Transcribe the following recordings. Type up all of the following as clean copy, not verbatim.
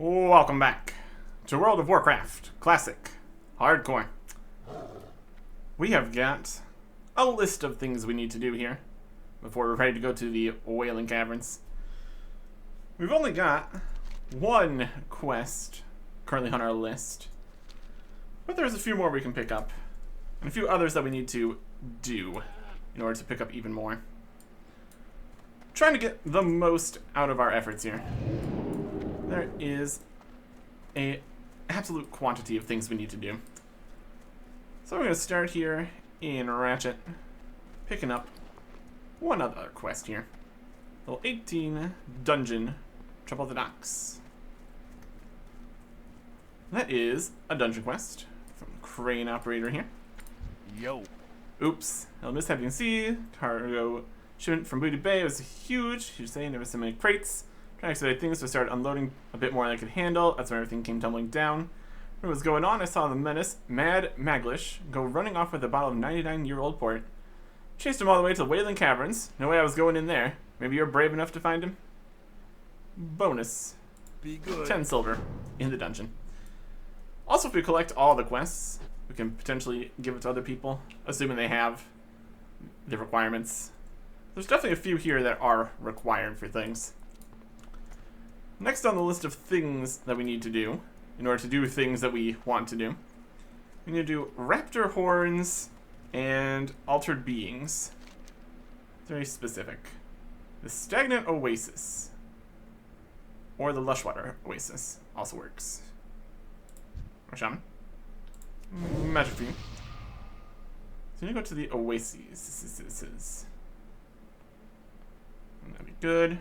Welcome back to World of Warcraft Classic Hardcore. We have got a list of things we need to do here before we're ready to go to the Wailing Caverns. We've only got one quest currently on our list, but there's a few more we can pick up and a few others that we need to do in order to pick up even more. Trying to get the most out of our efforts here. There is an absolute quantity of things we need to do. So we're going to start here in Ratchet, picking up one other quest here. Level 18 Dungeon, Trouble the Docks. That is a dungeon quest from the Crane Operator here. Yo. Oops. I'll miss having see. Cargo shipment from Booty Bay was huge. You're saying there was so many crates. Trying to expedite things, so I started unloading a bit more than I could handle. That's when everything came tumbling down. What was going on? I saw the menace, Mad Maglish, go running off with a bottle of 99-year-old port. Chased him all the way to the Wailing Caverns. No way I was going in there. Maybe you're brave enough to find him? Bonus. Be good. 10 silver in the dungeon. Also, if we collect all the quests, we can potentially give it to other people, assuming they have the requirements. There's definitely a few here that are required for things. Next on the list of things that we need to do, in order to do things that we want to do, we need to do raptor horns and altered beings. Very specific. The stagnant oasis, or the lushwater oasis, also works. Or shaman. Magic for you. So you go to the oases. That'd be good.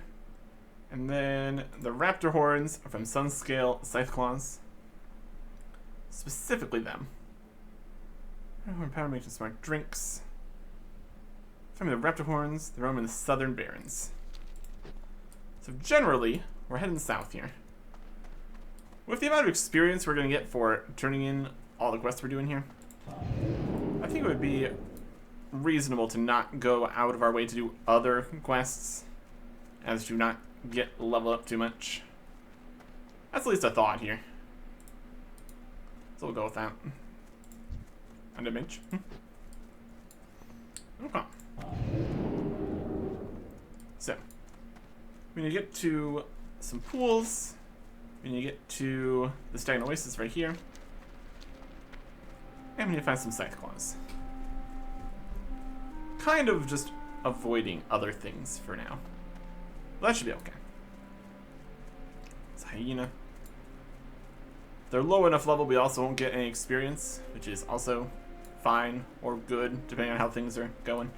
And then the raptor horns are from Sunscale Scythe Claws. Specifically them. Power makes smart drinks. From the raptor horns, they roam in the southern barrens. So generally, we're heading south here. With the amount of experience we're going to get for turning in all the quests we're doing here, I think it would be reasonable to not go out of our way to do other quests, as to not get leveled up too much. That's at least a thought here. So we'll go with that. And a mage. Okay. So, we need to get to some pools. We need to get to the Stagnant Oasis right here. And we need to find some Scythe Claws. Kind of just avoiding other things for now. Well, that should be okay. It's a hyena. If they're low enough level, we also won't get any experience, which is also fine or good, depending on how things are going.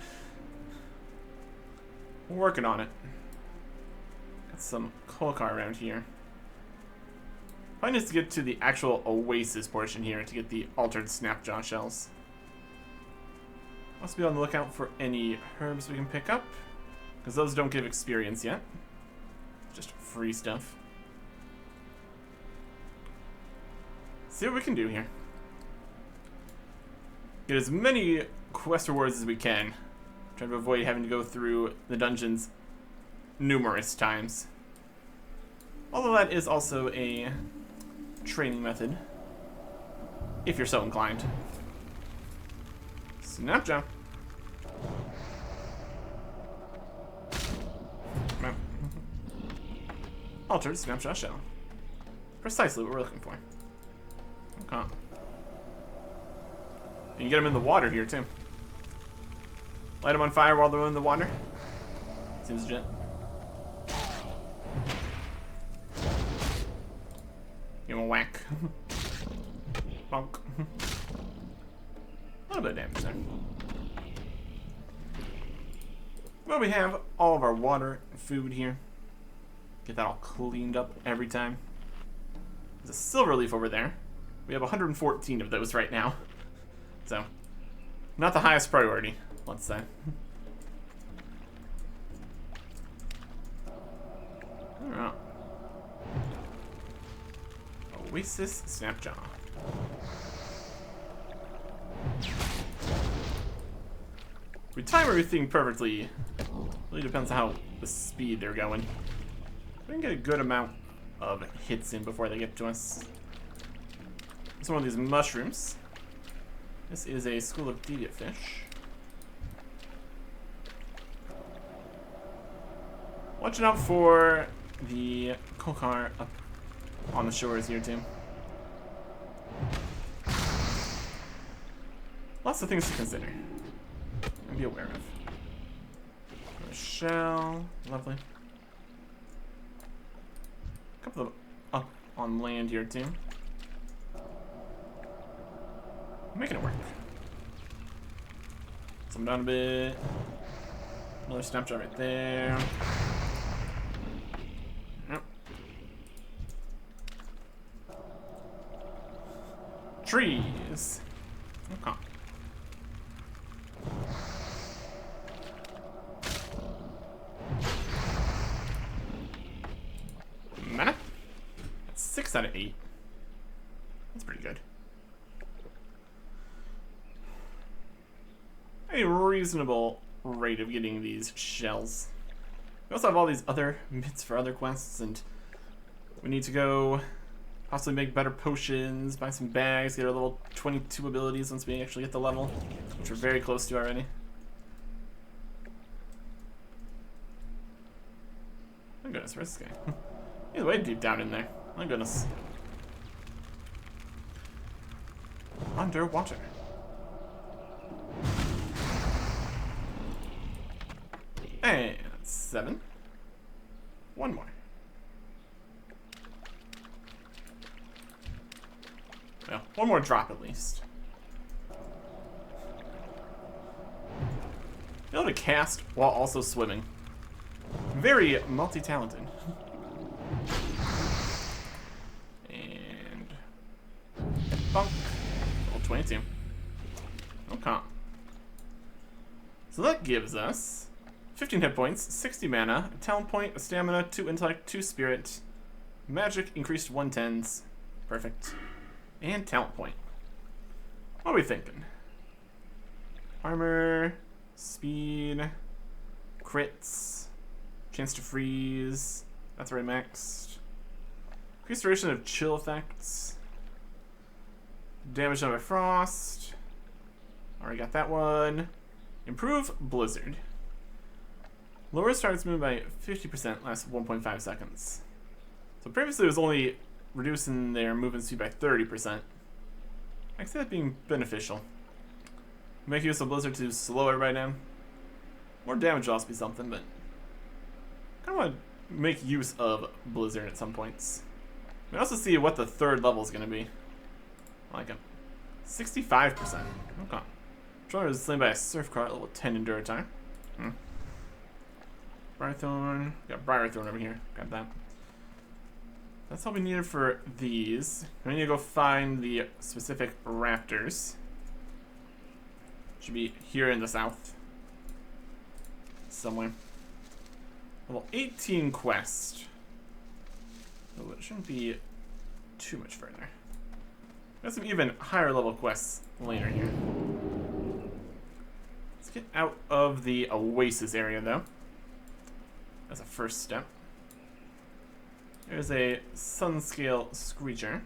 We're working on it. Got some Kolkar around here. Probably needs to get to the actual oasis portion here to get the altered snapjaw shells. Must be on the lookout for any herbs we can pick up, because those don't give experience yet. Just free stuff. See what we can do here. Get as many quest rewards as we can. Trying to avoid having to go through the dungeons numerous times. Although that is also a training method, if you're so inclined. Snapjaw. Altered snapshot shell. Precisely what we're looking for. Okay. You can get them in the water here too. Light them on fire while they're in the water. Seems legit. Give him a whack. Bonk. A little bit of damage there. Well, we have all of our water and food here. Get that all cleaned up every time. There's a silver leaf over there. We have 114 of those right now. So, not the highest priority, let's say. Alright. Oasis Snapjaw. We time everything perfectly. Really depends on how the speed they're going. We can get a good amount of hits in before they get to us. It's one of these mushrooms. This is a school of deviant fish. Watching out for the Kokar up on the shores here too. Lots of things to consider and be aware of. A shell, lovely. A couple of up on land here too. Making it work. So I'm down a bit. Another snapshot right there. Yep. Trees. Okay. Mana? That's 6 out of 8. That's pretty good. A reasonable rate of getting these shells. We also have all these other bits for other quests, and we need to go possibly make better potions, buy some bags, get our level 22 abilities once we actually get the level, which we're very close to already. My goodness, where's this guy? He's way deep down in there. My goodness. Underwater. And 7. One more. Well, one more drop at least. Be able to cast while also swimming. Very multi-talented. And bunk. Level 22. Okay. So that gives us 15 hit points, 60 mana, a talent point, a stamina, 2 intellect, 2 spirit, magic increased 110s. Perfect. And talent point. What are we thinking? Armor, speed, crits, chance to freeze. That's already maxed. Increased duration of chill effects. Damage done by frost. Already got that one. Improve blizzard. Lowers target's movement by 50%, lasts 1.5 seconds. So previously it was only reducing their movement speed by 30%. I can see that being beneficial. Make use of blizzard to slow everybody down. More damage will also be something, but I kind of want to make use of blizzard at some points. We also see what the third level is going to be. I like it. 65%. Okay. Controller is slain by a surf cart, level 10 endure time. Briarthorn. Got Briarthorn over here. Got that. That's all we needed for these. We need to go find the specific raptors. Should be here in the south. Somewhere. Level 18 quest. Oh, it shouldn't be too much further. Got some even higher level quests later here. Let's get out of the Oasis area though. As a first step. There's a Sunscale Screecher.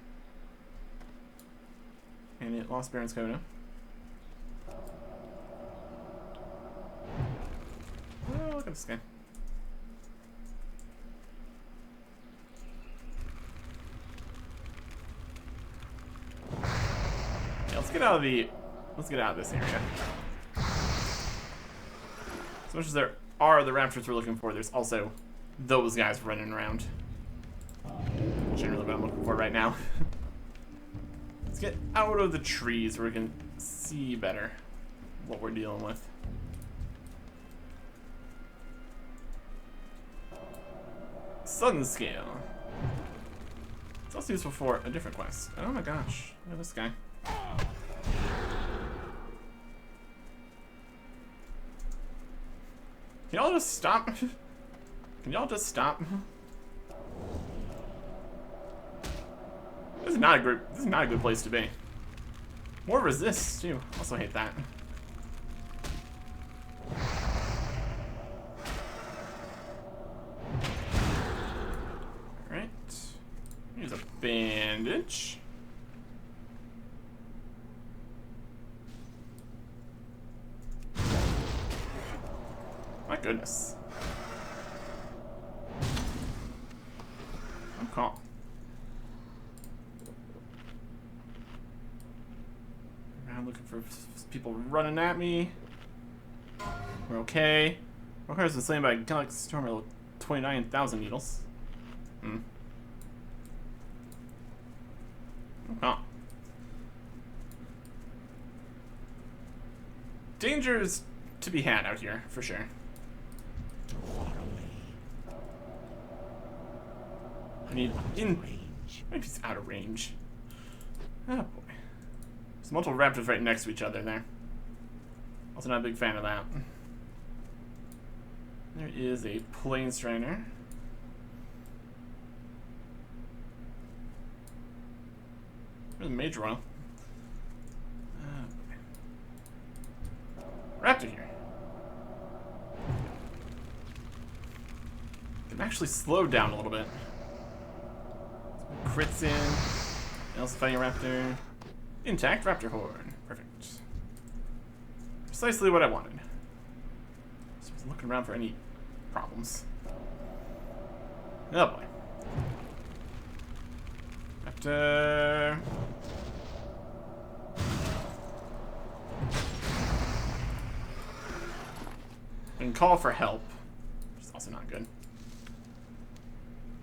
And it lost Baron's Coda. Oh, look at this guy. Yeah, let's get out of this area. As much as there are the raptors we're looking for, there's also those guys running around. Generally what I'm looking for right now. Let's get out of the trees where we can see better what we're dealing with. Sunscale. It's also useful for a different quest. Oh my gosh, look at this guy. Can y'all just stop? Can y'all just stop? This is not a good place to be. More resist too. Also hate that. Alright. bandage. My goodness. I'm calm. I'm looking for people running at me. We're okay. Warcraft was slain by Galaxy Storm at 29,000 needles. Oh. Dangers to be had out here, for sure. I need range. Maybe he's out of range. Oh boy. There's multiple raptors right next to each other there. Also not a big fan of that. There is a Plane Strider. There's a Major Royal. Raptor here. Can actually slow down a little bit. Crits in. Also fighting a raptor. Intact raptor horn. Perfect. Precisely what I wanted. Just was looking around for any problems. Oh boy. Raptor. And call for help, which is also not good.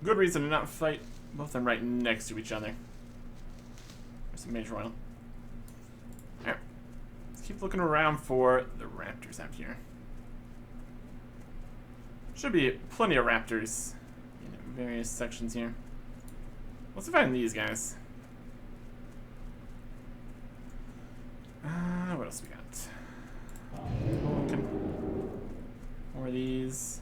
Good reason to not fight both of them right next to each other. There's some Major Royal. Alright. Let's keep looking around for the raptors out here. Should be plenty of raptors in various sections here. Let's find these guys. What else we got? Okay. More of these.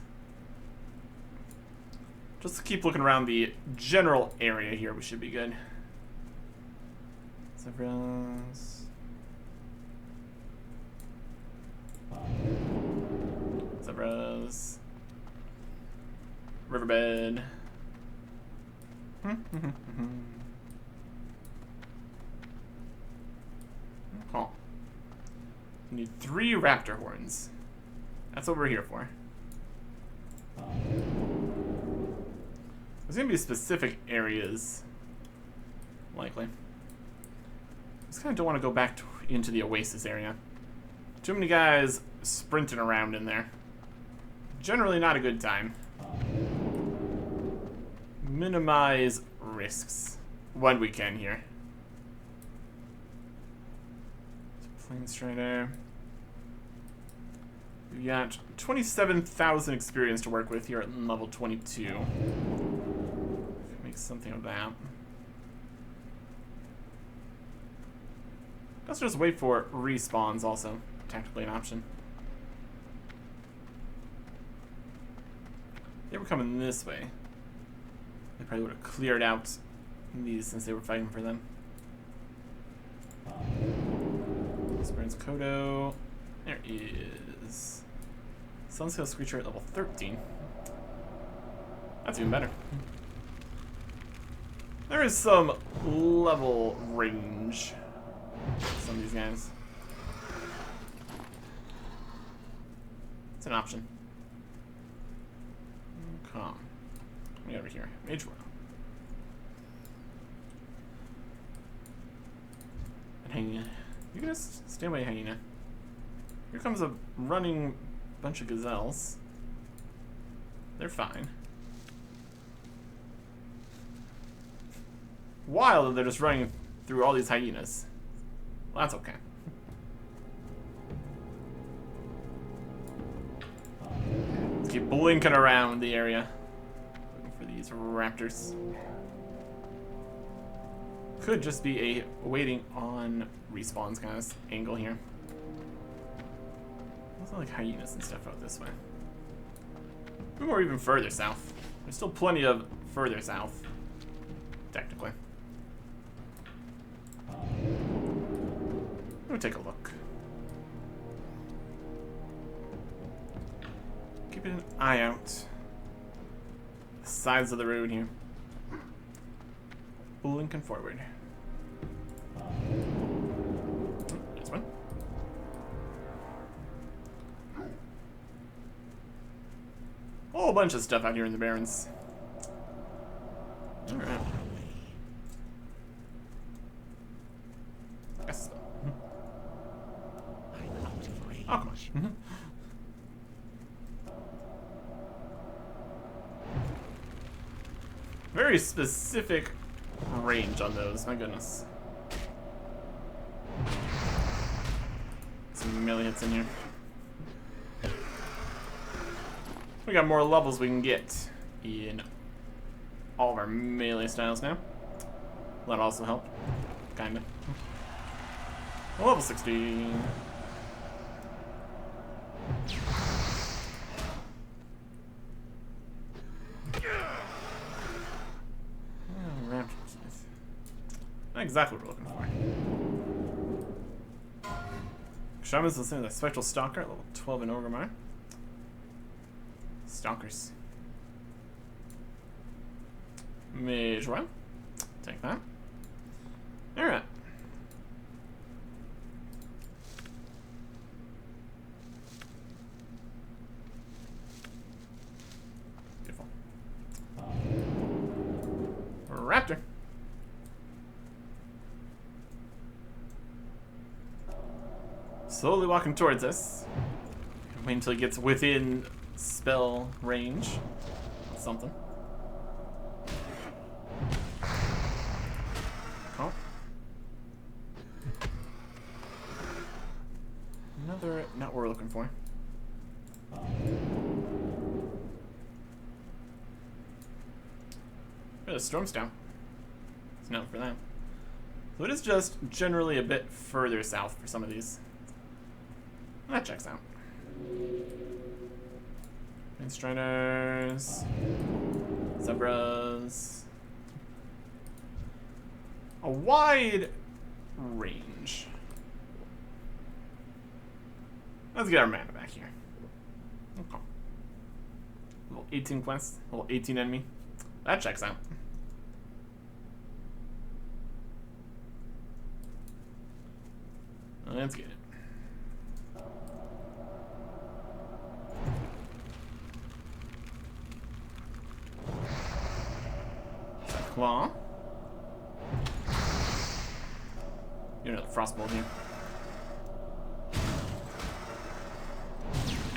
Just keep looking around the general area here. We should be good. Zebras. Zebras. Riverbed. Oh. We need 3 raptor horns. That's what we're here for. There's gonna be specific areas, likely. Just kind of don't want to go back into the Oasis area. Too many guys sprinting around in there. Generally not a good time. Minimize risks when we can here. Plane Strider. We've got 27,000 experience to work with here at level 22. Make something of that. Let's just wait for respawns also. Tactically an option. They were coming this way. They probably would have cleared out these since they were fighting for them. Experience Kodo. There is Sunscale Screecher at level 13. That's even better. There is some level range for some of these guys. It's an option. Come. Let me over here. Mage Royal. And Hyena. You can just stay away, Hyena. Here comes a running bunch of gazelles. They're fine. Wild that they're just running through all these hyenas. Well, that's okay. Let's keep blinking around the area. Looking for these raptors. Could just be a waiting on respawns kind of angle here. Also like hyenas and stuff out this way. Or even further south. There's still plenty of further south, technically. We'll take a look. Keeping an eye out. The sides of the road here. Lincoln forward. This one. A whole bunch of stuff out here in the Barrens. Alright. Yes. Oh, come on. Very specific range on those, my goodness. Some melee hits in here. We got more levels we can get in all of our melee styles now. That also helped. Kinda. Level 16. Not exactly what we're looking for. Shaman's listening to the Spectral Stalker at level 12 in Orgrimmar. Stalkers. Mage Royal. Take that. Alright. Beautiful. Raptor. Slowly walking towards us. Wait until he gets within spell range. That's something. Oh. Another, not what we're looking for. A storm stout. It's not for that. So it is just generally a bit further south for some of these. That checks out. Striders, zebras. A wide range. Let's get our mana back here. Okay. Level 18 quest, level 18 enemy. That checks out. Let's get it. Claw. You know the frostbolt here.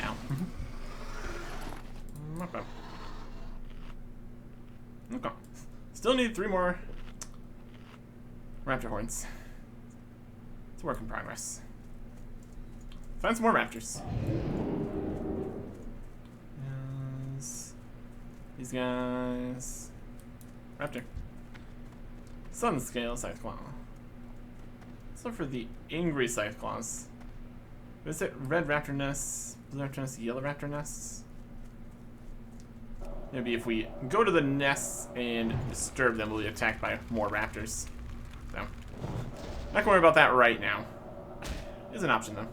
Ow. Okay. Okay. Still need 3 more raptor horns. It's a work in progress. Find some more raptors. Yes. These guys. Raptor. Sun scale scythe claw. So for the angry scythe claws. Is it red raptor nests, blue raptor nests, yellow raptor nests? Maybe if we go to the nests and disturb them, we'll be attacked by more raptors. So, not gonna worry about that right now. Is an option though.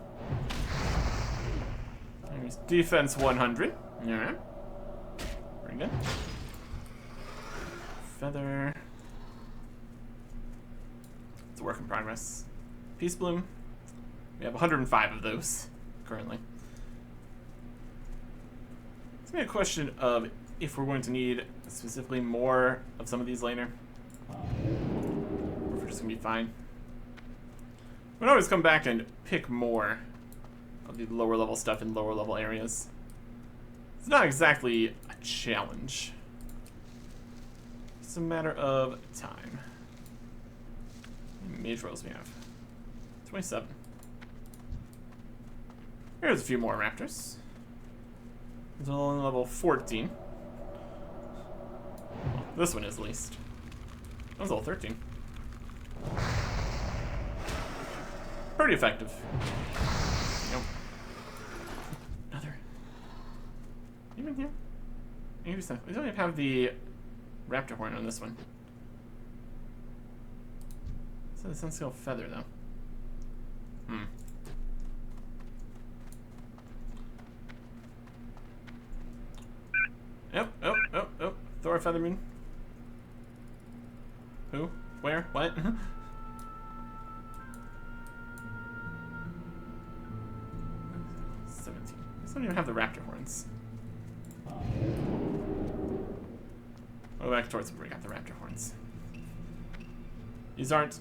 There's defense 100. Alright. Very good. Feather. It's a work in progress. Peace Bloom. We have 105 of those currently. It's gonna be a question of if we're going to need specifically more of some of these later, or if we're just gonna be fine. We can always come back and pick more of the lower level stuff in lower level areas. It's not exactly a challenge. It's a matter of time. How many mage rolls we have? 27. Here's a few more raptors. It's only level 14. This one is at least. That was level 13. Pretty effective. Yep. Another. Even here? Maybe so. We don't even have the raptor horn on this one. It's a Sunscale feather though. Yep, oh. Thor Featherman. Who? Where? What? 17. This don't even have the raptor horns. Go back towards where we got the raptor horns. These aren't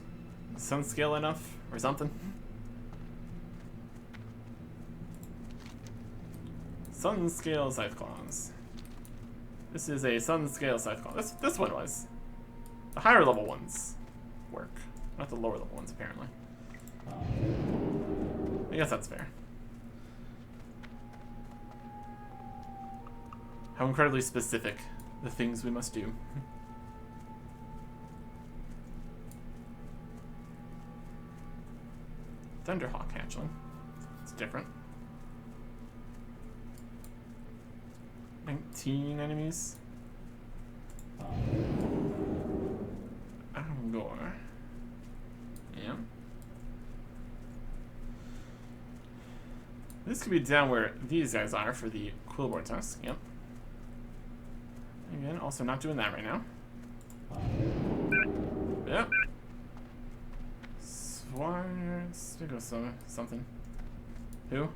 sun scale enough or something. Sun scale scythe claws. This is a sun scale scythe claw. This one was. The higher level ones work, not the lower level ones apparently. I guess that's fair. How incredibly specific the things we must do. Thunderhawk hatchling. It's different. 19 enemies. Angor. Yeah. This could be down where these guys are for the Quillboar tusk. Yep. Again, also not doing that right now. Yep. Swire Stigo something. Who?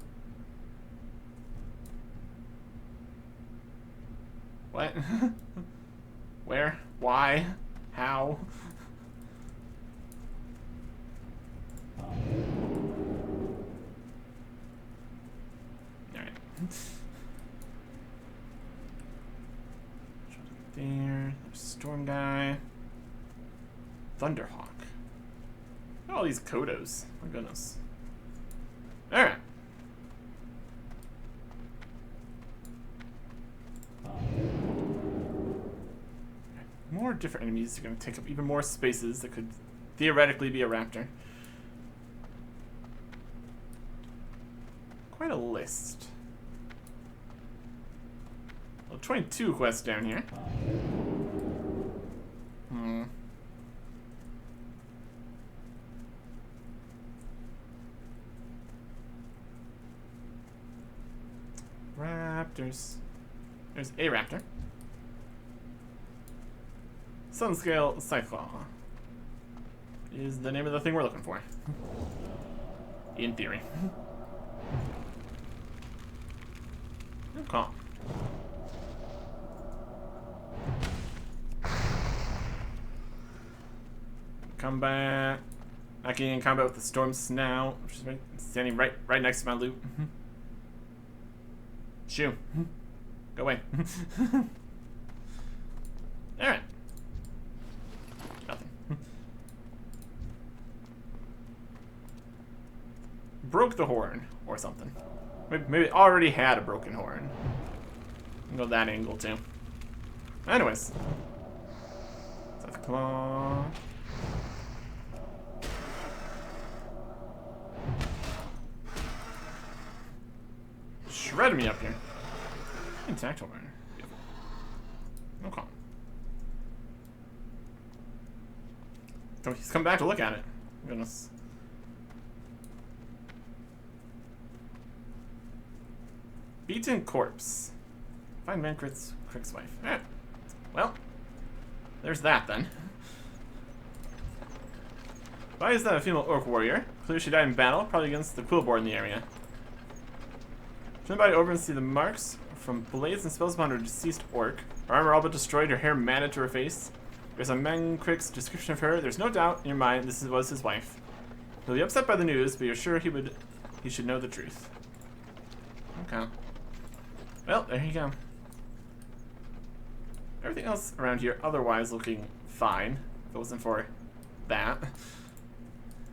What? Where? Why? How? Alright. There. There's Storm Guy. Thunderhawk. Look at all these Kodos. My goodness. Alright. More different enemies are going to take up even more spaces that could theoretically be a raptor. Quite a list. Well, 22 quests down here. Raptors. There's a raptor. Sunscale Cyclaw is the name of the thing we're looking for. In theory. Okay. Combat. I can in combat with the Storm Snout, which is standing right next to my loot. Shoo. Go away. Alright. Nothing. Broke the horn, or something. Maybe it already had a broken horn. Go that angle too. Anyways. Scythe Claw. Shred me up here. Intact horn. Okay. So he's come back to look at it. Goodness. Beaten corpse. Find Mancrick's wife. Alright. Well, there's that then. Why is that a female orc warrior? Clearly she died in battle, probably against the Quillboar in the area. Turn the body over and see the marks from blades and spells upon her deceased orc. Her armor all but destroyed, her hair matted to her face. There's a Mancrick's description of her. There's no doubt in your mind this was his wife. He'll be upset by the news, but you're sure he should know the truth. Okay. Well, there you go. Everything else around here otherwise looking fine. If it wasn't for that.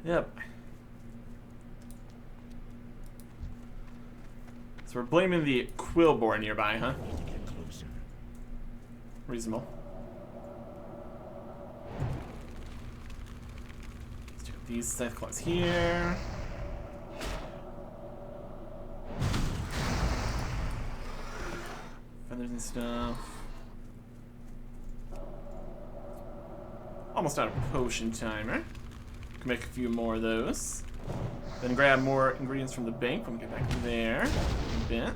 Yep. So we're blaming the Quillboar nearby, huh? Reasonable. Let's check out these scythe claws here. Feathers and stuff. Almost out of potion timer. Can make a few more of those. Then grab more ingredients from the bank when we get back there. A bit.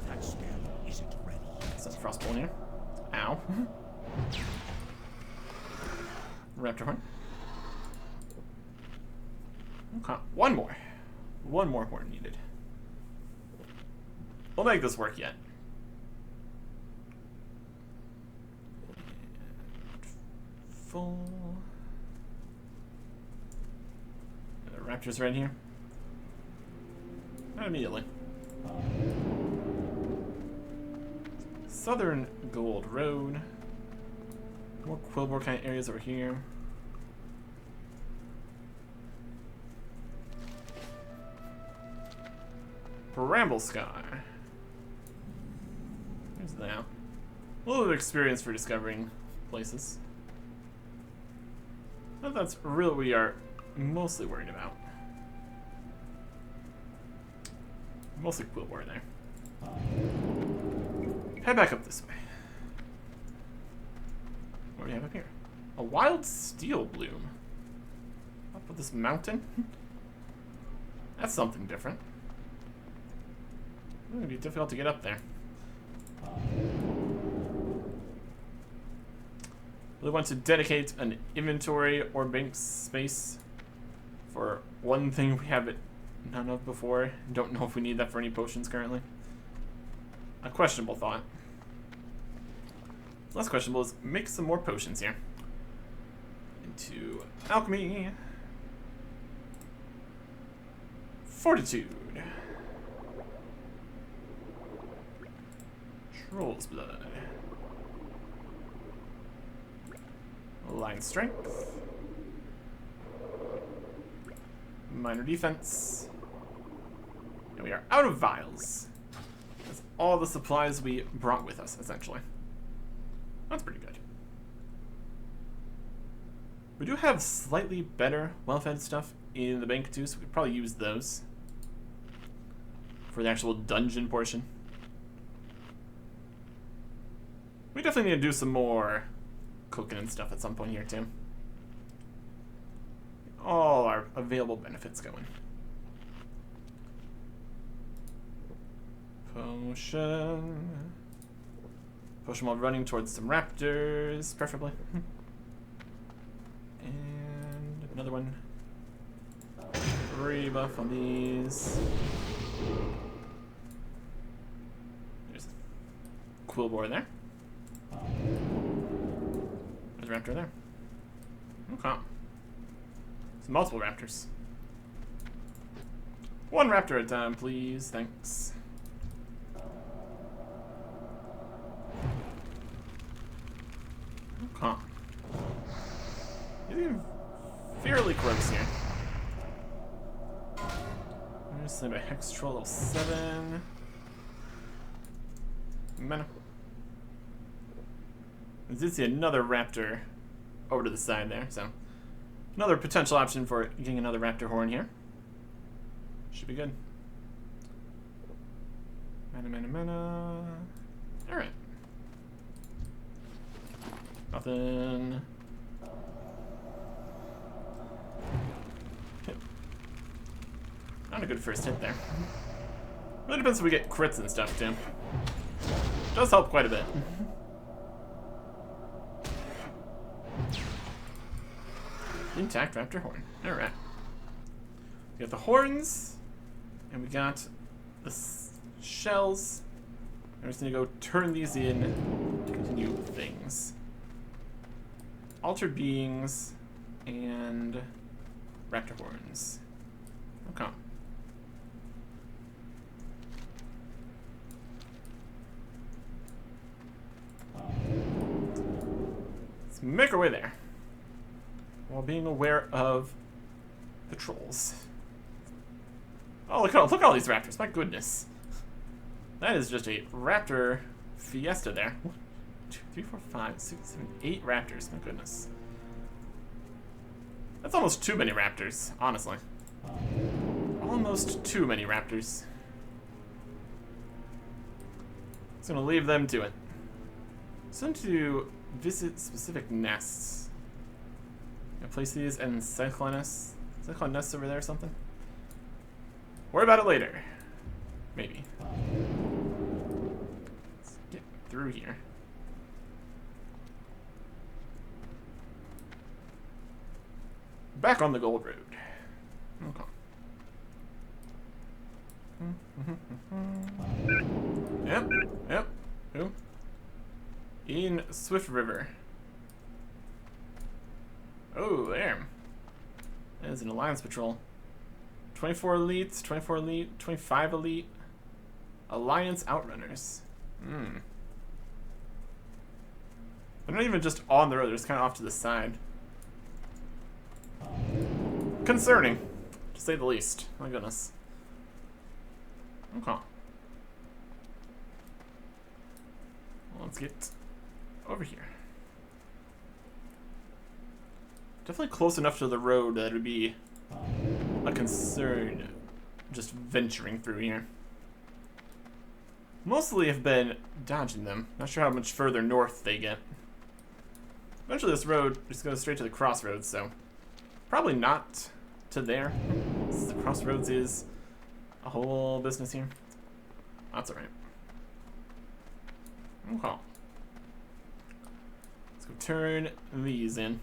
Some frostbone here. Ow. Raptor horn. Okay, one more. One more horn needed. We'll make this work yet. Full. The raptors right here. Not immediately. Southern Gold Road. More Quillbore kind of areas over here. Bramble Sky. There's that. A little bit of experience for discovering places. But that's really what we are mostly worried about. Mostly Quillbore there. Head back up this way. What do we have up here? A wild steel bloom. Up with this mountain? That's something different. It's gonna be difficult to get up there. Really want to dedicate an inventory or bank space for one thing we have none of before. Don't know if we need that for any potions currently. A questionable thought. Less questionable is make some more potions here. Into alchemy. Fortitude. Troll's blood. Line strength. Minor defense. And we are out of vials. That's all the supplies we brought with us, essentially. That's pretty good. We do have slightly better well-fed stuff in the bank too, so we could probably use those for the actual dungeon portion. We definitely need to do some more cooking and stuff at some point here too. All our available benefits going. Potion. Potion while running towards some raptors, preferably. And another one. Rebuff on these. There's a Quillbore there. There's a raptor there. Okay. It's multiple raptors. One raptor at a time, please. Thanks. Okay. He's getting fairly close here. There's something about Hex Troll level 7. Mana. I did see another raptor over to the side there, so another potential option for getting another raptor horn here. Should be good. Mana. Alright. Nothing. Hit. Not a good first hit there. Really depends if we get crits and stuff too. Does help quite a bit. Intact raptor horn. Alright. We got the horns, and we got the shells. I'm just gonna go turn these in to continue things. Altered beings and raptor horns. Okay. Let's make our way there, while being aware of the trolls. Oh, look at all these raptors! My goodness, that is just a raptor fiesta there. 1, 2, 3, 4, 5, 6, 7, 8 raptors. My goodness, that's almost too many raptors. Honestly, almost too many raptors. Just gonna leave them to it. Send to visit specific nests. Gonna place these in cyclone nests. Cyclone nests over there or something? Worry about it later. Maybe. Let's get through here. Back on the Gold Road. Okay. Yep. Ooh. In Swift River. Oh, there. That is an Alliance Patrol. 24 elites, 24 elite, 25 elite. Alliance Outrunners. They're not even just on the road, they're just kind of off to the side. Concerning, to say the least. My goodness. Okay. Well, let's get over here. Definitely close enough to the road that it would be a concern just venturing through here. Mostly have been dodging them. Not sure how much further north they get. Eventually this road just goes straight to the crossroads, so probably not to there. Since the crossroads is a whole business here. That's alright. Okay. Let's go turn these in.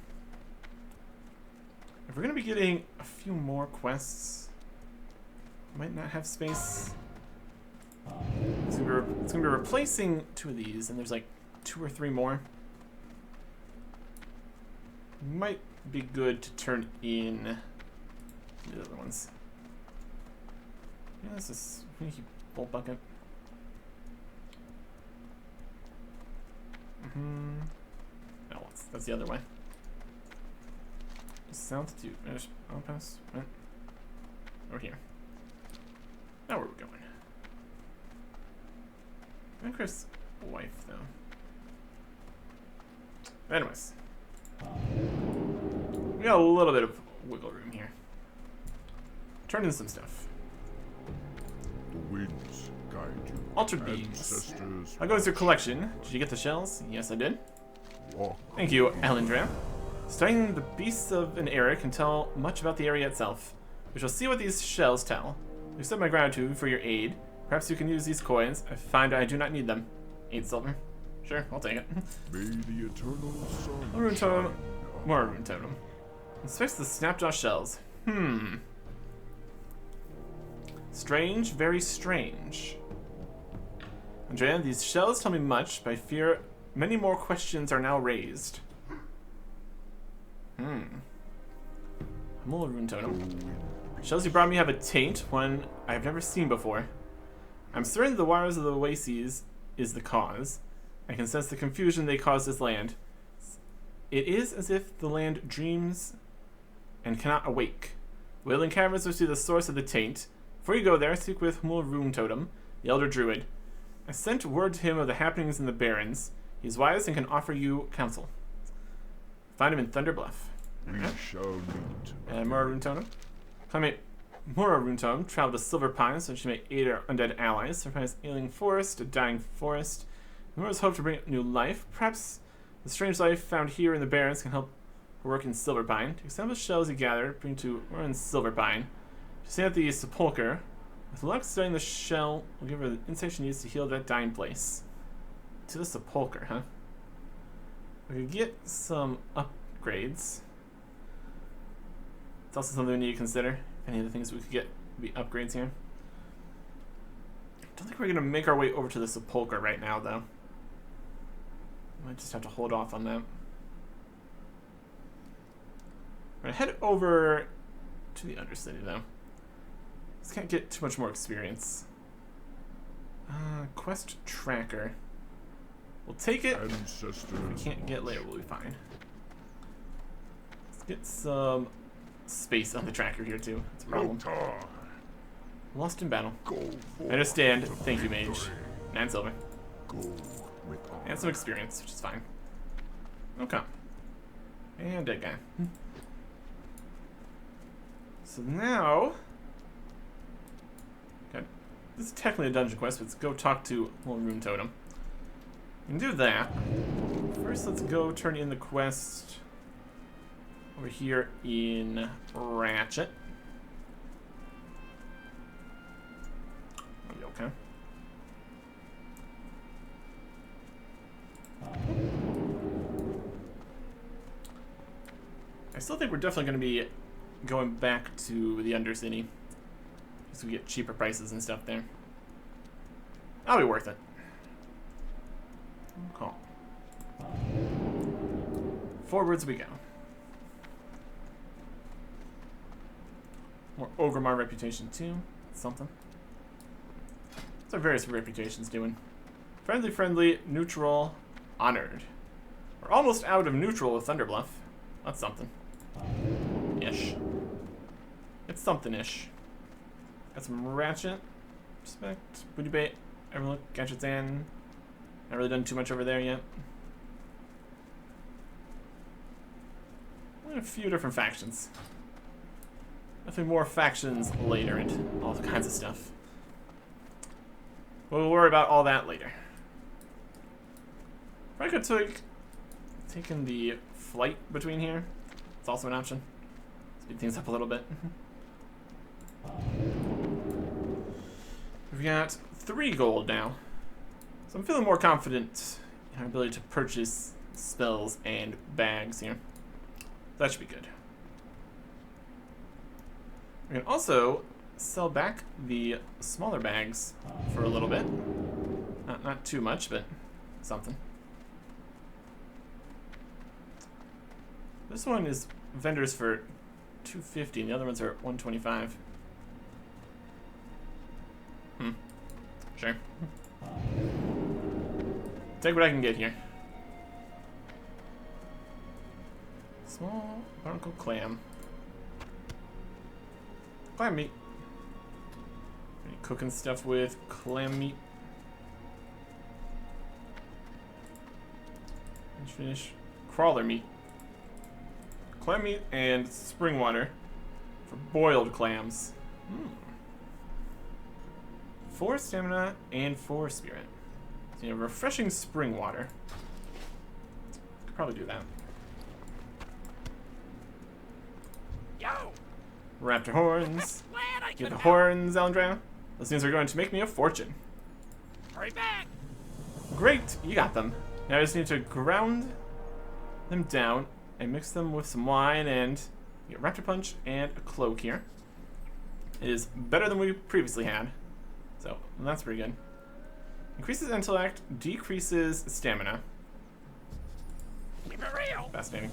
If we're gonna be getting a few more quests, might not have space. It's gonna be replacing 2 of these, and there's like 2 or 3 more. Might be good to turn in the other ones. Yeah, this is sneaky bolt bucket. No, that's the other way. South to pass. Right. Over here. Now where we're going. And Chris' wife, though. Anyways. We got a little bit of wiggle room here. Turn in some stuff. The winds guide you. Altered beams. How goes your collection? Did you get the shells? Yes, I did. Walk. Thank you, Elendra. Studying the beasts of an era can tell much about the area itself. We shall see what these shells tell. You accept my gratitude for your aid. Perhaps you can use these coins. I find I do not need them. 8 silver. Sure, I'll take it. May the eternal sun A rune totem. shine. More rune totem. Inspects the snapjaw shells. Strange, very strange. Andrea, these shells tell me much, but I fear many more questions are now raised. More rune totem. Shells you brought me have a taint, one I have never seen before. I'm certain the waters of the Oases is the cause. I can sense the confusion they cause this land. It is as if the land dreams and cannot awake. Wailing caverns will see the source of the taint. Before you go there, speak with Humul Rune Totem, the Elder Druid. I sent word to him of the happenings in the Barrens. He's wise and can offer you counsel. Find him in Thunder Bluff. We shall meet. And Mora Rune Totem. Climate Mora Rune Totem traveled to Silver Pine so she may aid our undead allies. Surprise ailing forest, a dying forest. Mora's hope to bring new life. Perhaps the strange life found here in the Barrens can help her work in Silver Pine. To examine the shells you gather, bring to Mora in Silver Pine. To stay at the sepulcher. With luck, studying the shell will give her the insight she needs to heal that dying place. To the sepulcher, huh? We could get some upgrades. It's also something we need to consider. Any of the things we could get would be upgrades here. I don't think we're gonna make our way over to the sepulcher right now, though. Might just have to hold off on that. We're gonna head over to the Undercity, though. Just can't get too much more experience. Quest tracker. We'll take it. Ancestors. If we can't get later, we'll be fine. Let's get some space on the tracker here, too. That's a problem. Lotar. Lost in battle. Go I understand. forth to Thank you, Mage. victory. 9 silver. Go with honor. And some experience, which is fine. Okay. And dead guy. So now... Okay. This is technically a dungeon quest, but let's go talk to Little Rune Totem. We can do that. First, let's go turn in the quest over here in Ratchet. Are you okay? I still think we're definitely going to be going back to the Undercity. So we get cheaper prices and stuff there. That'll be worth it. Cool. Forwards we go. More Ogremar reputation too. Something. What's our various reputations doing? Friendly, friendly, neutral, honored. We're almost out of neutral with Thunderbluff. That's something. Ish. It's something-ish. Got some Ratchet. Respect. Booty Bait. Everlook. Gadgets in. Not really done too much over there yet. A few different factions. Definitely more factions later and all kinds of stuff. We'll worry about all that later. I could take taking the flight between here. It's also an option. Speed things up a little bit. We've got 3 gold now. So I'm feeling more confident in our ability to purchase spells and bags here. That should be good. We can also sell back the smaller bags for a little bit. Not too much, but something. This one is vendors for $250, and the other ones are $125. Sure. Take what I can get here. Small barnacle clam. Clam meat. Any cooking stuff with clam meat? Finish. Crawler meat. Clam meat and spring water for boiled clams. 4 stamina and 4 spirit. So you have refreshing spring water. Could probably do that. Yo! Raptor horns. Glad I Get could the help. horns, Eldra. Those things are going to make me a fortune. Hurry back! Great, you got them. Now I just need to ground them down and mix them with some wine and get Raptor Punch and a cloak here. It is better than we previously had. So, that's pretty good. Increases intellect, decreases stamina. Keep it real! Fascinating.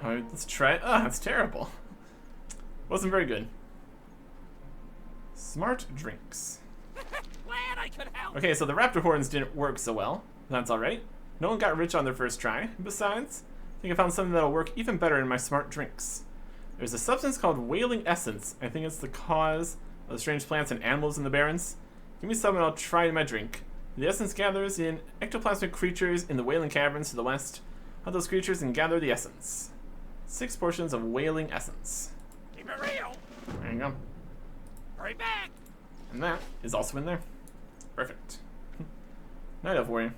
Alright, let's try it. Ah, that's terrible. Wasn't very good. Smart drinks. Glad I could help! Okay, so the Raptor horns didn't work so well. That's alright. No one got rich on their first try. Besides, I think I found something that'll work even better in my smart drinks. There's a substance called whaling essence. I think it's the cause of the strange plants and animals in the barrens. Give me some and I'll try in my drink. The essence gathers in ectoplasmic creatures in the whaling caverns to the west. Hunt those creatures and gather the essence. 6 portions of whaling essence. Keep it real! There you go. Hurry back! And that is also in there. Perfect. Night Elf Warrior.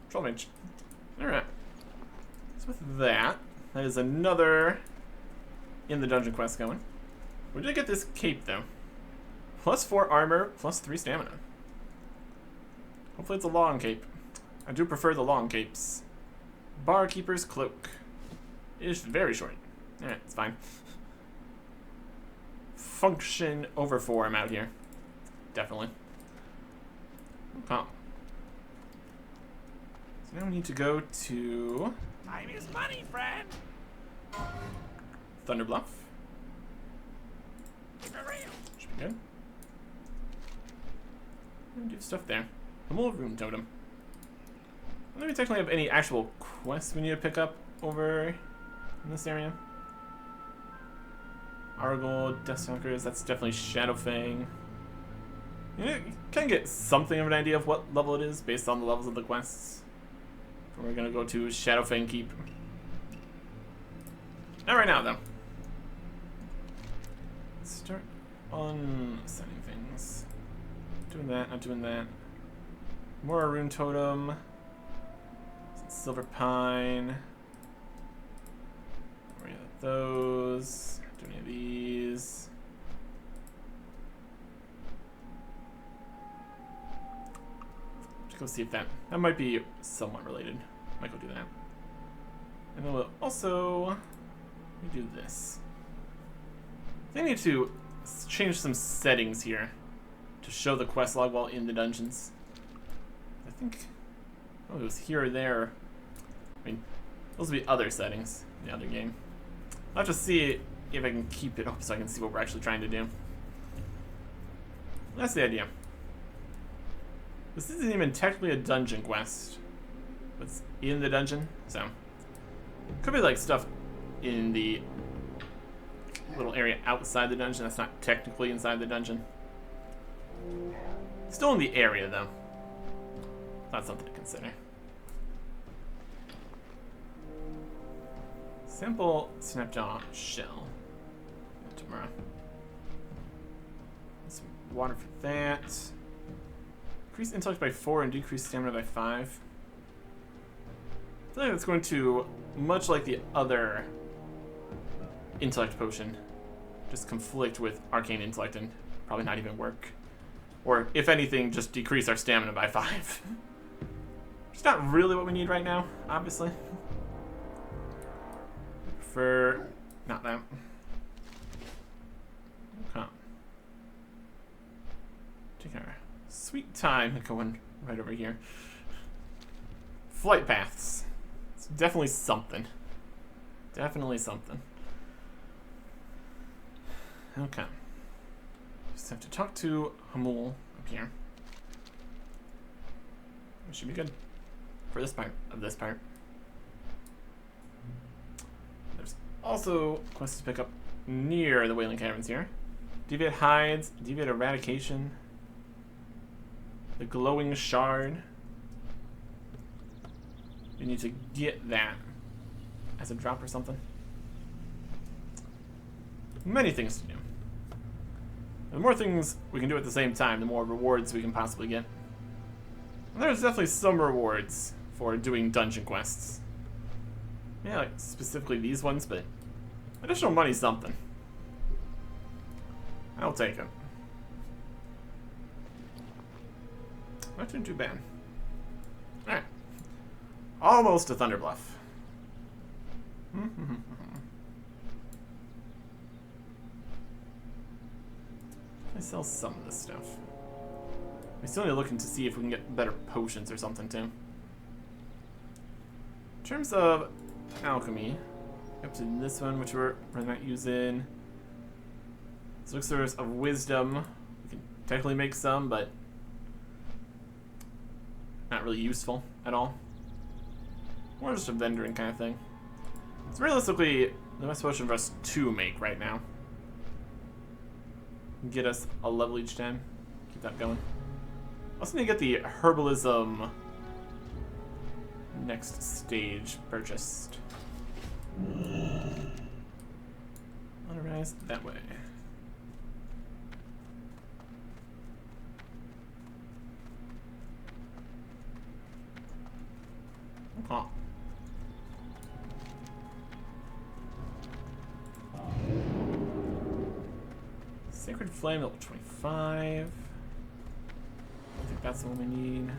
Troll Mage. Alright. So with that is another in the dungeon quest going. We did get this cape though. Plus 4 armor, plus 3 stamina. Hopefully it's a long cape. I do prefer the long capes. Barkeeper's Cloak. It is very short. Alright, it's fine. Function over 4, I'm out here. Definitely. Oh. So now we need to go to Time is money, friend! Thunderbluff. Keep it real! Should be good. And do stuff there. A more room totem. I don't think we technically have any actual quests we need to pick up over in this area. Argold, Deathstalkers, that's definitely Shadowfang. You can get something of an idea of what level it is based on the levels of the quests. We're gonna go to Shadowfang Keep. Not right now, though. Let's start on setting things. Doing that, not doing that. More Rune Totem. Silver Pine. Where are those? Do any of these? Let's go see if that might be somewhat related. Might go do that. And then we'll also do this. I think I need to change some settings here to show the quest log while in the dungeons. I think it was here or there. I mean, those will be other settings in the other game. I'll have to see if I can keep it up so I can see what we're actually trying to do. That's the idea. This isn't even technically a dungeon quest. But it's in the dungeon, so. Could be like stuff in the little area outside the dungeon that's not technically inside the dungeon. Still in the area, though. That's something to consider. Simple snapjaw shell. Tomorrow. Some water for that. Increase intellect by 4 and decrease stamina by 5. I feel like that's going to, much like the other intellect potion, just conflict with arcane intellect and probably not even work. Or, if anything, just decrease our stamina by 5. It's not really what we need right now, obviously. For not that. Okay. Take our sweet time going right over here. Flight paths. It's definitely something. Definitely something. Okay. Just have to talk to Hamul up here. It should be good for this part of this part. There's also quests to pick up near the Wailing Caverns here. Deviate Hides, Deviate Eradication, the Glowing Shard. You need to get that as a drop or something. Many things to do. The more things we can do at the same time, the more rewards we can possibly get. And there's definitely some rewards for doing dungeon quests. Yeah, like specifically these ones, but additional money's something. I'll take it. Not doing too bad. Alright. Almost a Thunder Bluff. I sell some of this stuff. We still need to look into see if we can get better potions or something too. In terms of alchemy, up to this one, which we're not using. Elixirs of Wisdom. We can technically make some, but not really useful at all. More just a vendoring kind of thing. It's realistically the best potion for us to make right now. Get us a level each time. Keep that going. Also need to get the herbalism next stage purchased. Otherwise, that way. Oh. Sacred Flame, level 25. I think that's the one we need.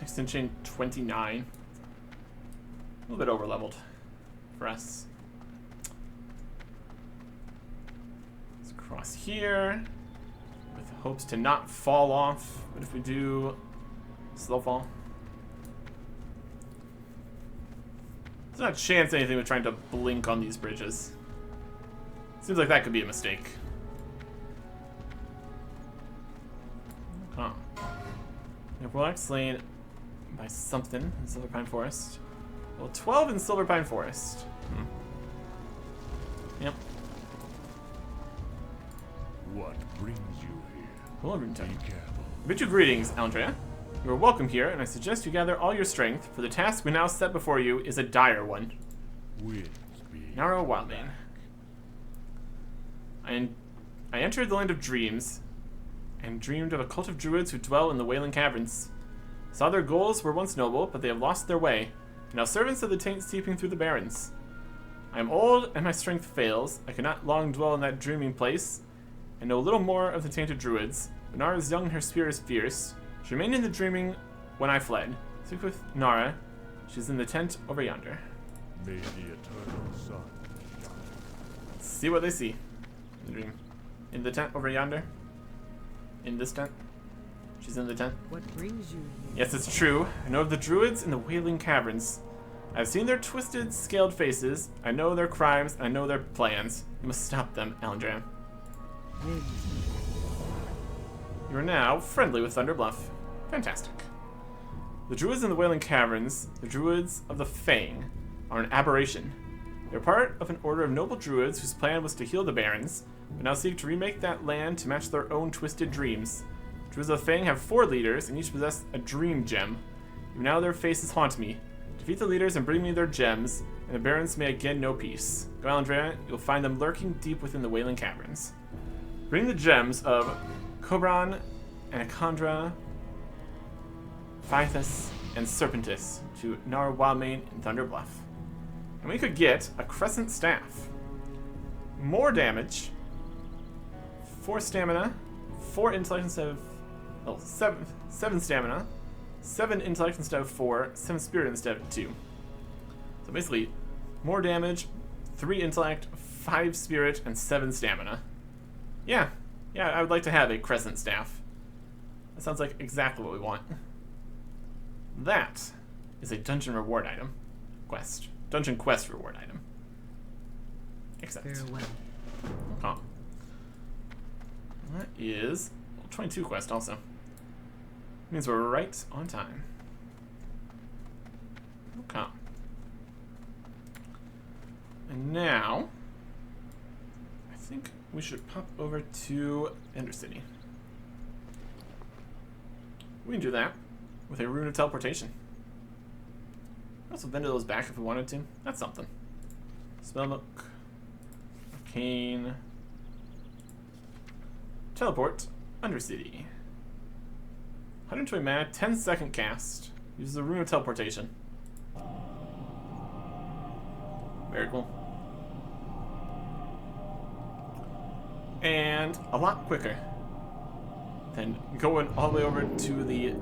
Extension 29. A little bit over leveled for us. Let's cross here with hopes to not fall off, but if we do, slow fall. There's not a chance anything with trying to blink on these bridges. Seems like that could be a mistake. Huh. If we're slain by something in Silver Pine Forest. Well, 12 in Silver Pine Forest. Yep. What brings you here? Hello, Runeton. Be careful. Bid you greetings, Andrea. You are welcome here, and I suggest you gather all your strength, for the task we now set before you is a dire one. Winds be Narrow Wildbane. I entered the land of dreams, and dreamed of a cult of druids who dwell in the Wailing Caverns. Saw their goals were once noble, but they have lost their way, now servants of the taint seeping through the barrens. I am old, and my strength fails. I cannot long dwell in that dreaming place, and know little more of the tainted druids. But Nara is young and her spirit is fierce. She remained in the dreaming when I fled. Speak with Nara. She's in the tent over yonder. May the eternal sun shine. Let's see what they see in the dream. In the tent over yonder. In this tent. She's in the tent. What brings you here? Yes, it's true. I know of the druids in the Wailing Caverns. I've seen their twisted, scaled faces. I know their crimes, and I know their plans. You must stop them, Alandran. Winds. You are now friendly with Thunderbluff. Fantastic. The druids in the Wailing Caverns, the druids of the Fang, are an aberration. They're part of an order of noble druids whose plan was to heal the barons, but now seek to remake that land to match their own twisted dreams. Druids of the Fang have 4 leaders, and each possess a dream gem. Even now their faces haunt me. Defeat the leaders and bring me their gems, and the barons may again know peace. Go, Alandria, you'll find them lurking deep within the Wailing Caverns. Bring the gems of Cobran, Anacondra, Phythus, and Serpentis to Nara Wildmane in Thunderbluff. And we could get a Crescent Staff. More damage, 4 stamina, 4 intellect instead of... Oh, 7 stamina, 7 intellect instead of 4, 7 spirit instead of 2. So basically, more damage, 3 intellect, 5 spirit, and 7 stamina. Yeah, I would like to have a Crescent Staff. That sounds like exactly what we want. That is a dungeon reward item. Quest. Dungeon quest reward item. Accept. Farewell. Oh. That is 22 quest also. Means we're right on time. Okay. And now, I think we should pop over to Ender City. We can do that with a rune of teleportation. Also bend those back if we wanted to. That's something. Spellbook. Arcane. Teleport. Undercity. 120 mana, 10-second cast. Uses the rune of teleportation. Very cool. And a lot quicker than going all the way over to the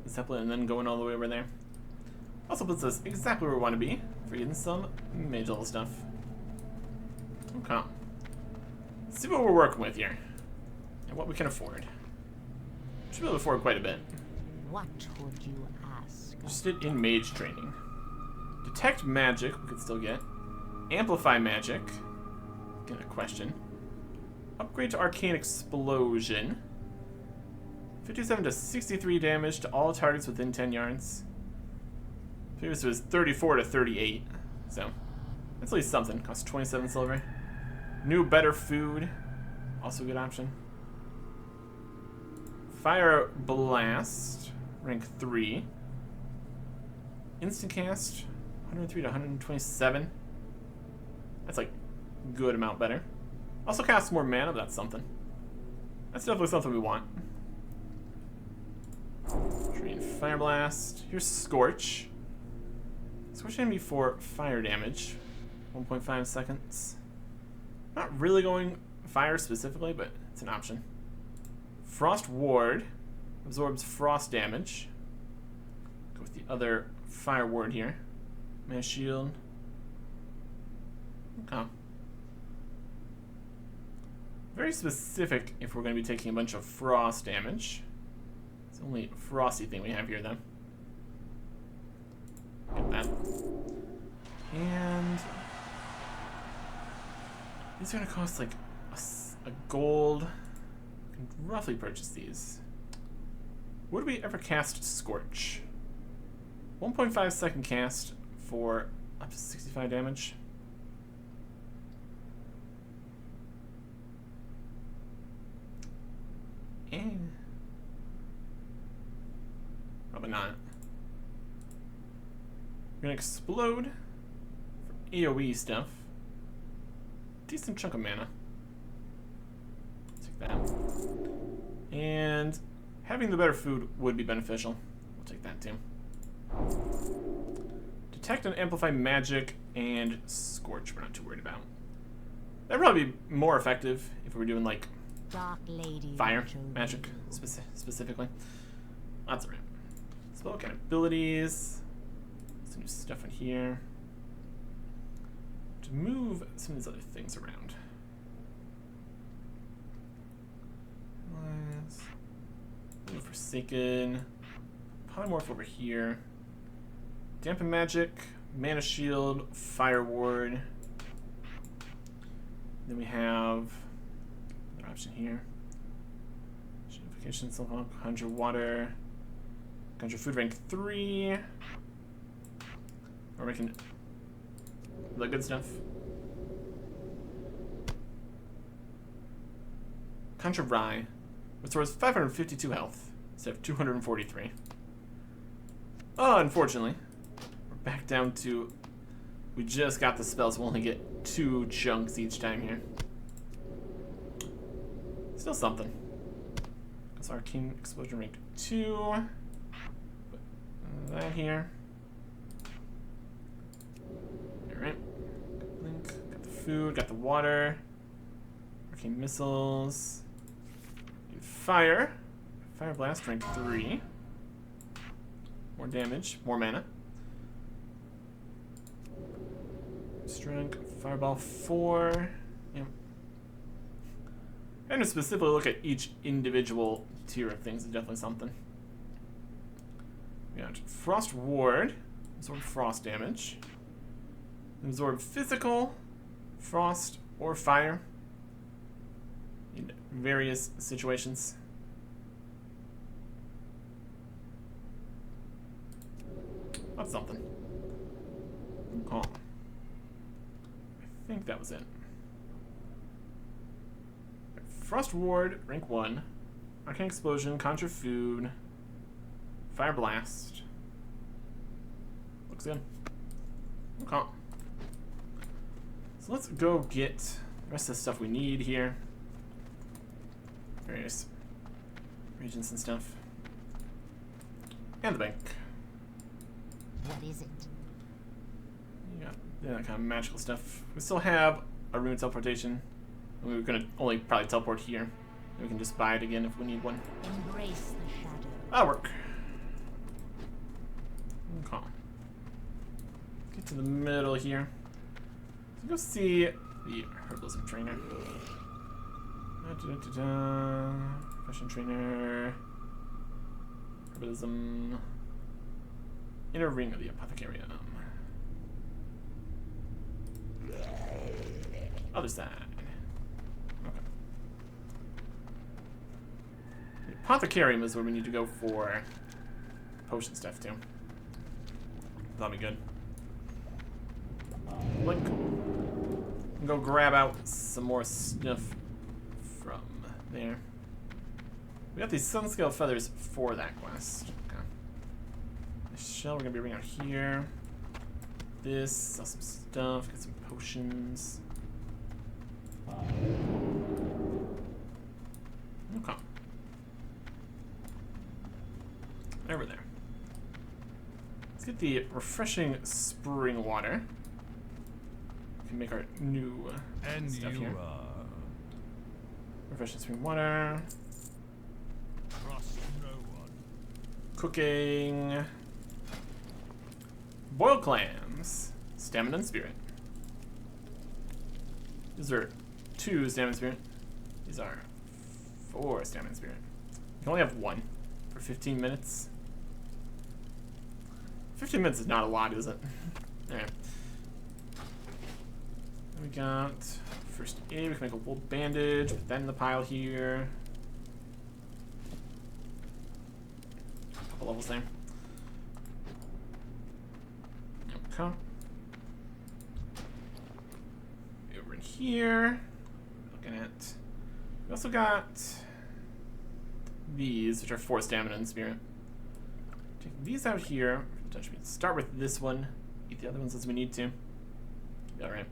Zeppelin and then going all the way over there. Also puts us exactly where we want to be for getting some mage level stuff. Okay. Let's see what we're working with here and what we can afford. Should be able to afford quite a bit. What would you ask? Interested in mage training. Detect magic, we could still get. Amplify magic. Get a question. Upgrade to arcane explosion. 57 to 63 damage to all targets within 10 yards. Previous was 34 to 38. So, that's at least something. Costs 27 silver. New better food. Also a good option. Fire Blast. Rank 3. Instant cast. 103 to 127. That's like good amount better. Also costs more mana, but that's something. That's definitely something we want. Train Fire Blast. Here's Scorch. Scorch enemy for fire damage. 1.5 seconds. Not really going fire specifically, but it's an option. Frost Ward. Absorbs frost damage. Go with the other fire ward here. Mana Shield. Okay. Very specific if we're going to be taking a bunch of frost damage. It's the only frosty thing we have here, then. Get that. And these are going to cost like a gold. We can roughly purchase these. Would we ever cast Scorch? 1.5 second cast for up to 65 damage. And probably not. We're gonna explode for AoE stuff. Decent chunk of mana. Take that. And having the better food would be beneficial. We'll take that too. Detect and amplify magic and Scorch we're not too worried about. That'd probably be more effective if we were doing like Dark Lady. Fire watch over magic you. specifically. That's alright. Spell kind of abilities. Some new stuff in here. To move some of these other things around. Forsaken. Polymorph over here. Dampen magic. Mana shield. Fire ward. Then we have another option here. Unification, Silhawk, Conjure Water. Conjure Food rank 3. We're making the good stuff. Conjure Rye. Restores 552 health instead of 243. Oh, unfortunately, we're back down to. We just got the spell, so we'll only get 2 chunks each time here. Still something. That's Arcane Explosion rank 2. Put that here. Alright. Link. Got the food, got the water. Arcane Missiles. Fire. Fire Blast rank 3. More damage, more mana. Strength, Fireball 4. Yep. And to specifically look at each individual tier of things is definitely something. We got Frost Ward, absorb frost damage. Absorb physical, frost, or fire in various situations. That's something. Calm. I think that was it. Frost Ward, rank 1. Arcane Explosion, Conjure Food. Fire Blast. Looks good. Okay. So let's go get the rest of the stuff we need here. Various regions and stuff. And the bank. What is it? You got that kind of magical stuff. We still have a rune teleportation. We were gonna only probably teleport here. And we can just buy it again if we need one. Embrace the shadow. That'll work. Okay. Get to the middle here. So go see the herbalism trainer. Profession trainer. Herbalism. Inner ring of the apothecarium. Other side. Okay. The apothecarium is where we need to go for potion stuff too. That'll be good. Blink. And go grab out some more stuff from there. We got these sunscale feathers for that quest. Okay. The shell we're gonna be bringing out here. This, sell some stuff, get some potions. Okay. Over there. Let's get the refreshing spring water. We can make our new And stuff you here. are. Refreshing spring water. Trust no one. Cooking. Boiled clams. Stamina and spirit. These are 2 stamina and spirit. These are 4 stamina and spirit. You can only have 1 for 15 minutes. 15 minutes is not a lot, is it? Alright. We got first aid. We can make a wool bandage. Put that in the pile here. Couple levels there. Okay. Over in here. Looking at. We also got these, which are 4 stamina and spirit. Take these out here. Touch me. Start with this one. Eat the other ones as we need to. Alright.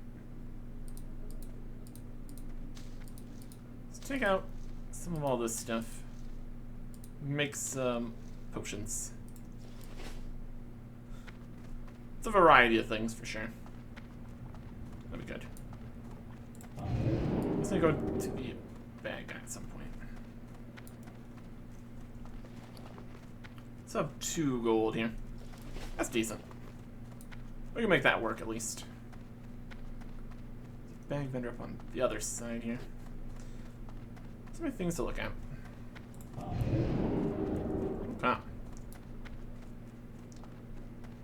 Let's take out some of all this stuff. Make some potions. It's a variety of things for sure. That'd be good. Let's gonna go to the bad guy at some point. Let's have 2 gold here. That's decent. We can make that work at least. Bag vendor up on the other side here. So many things to look at. Okay.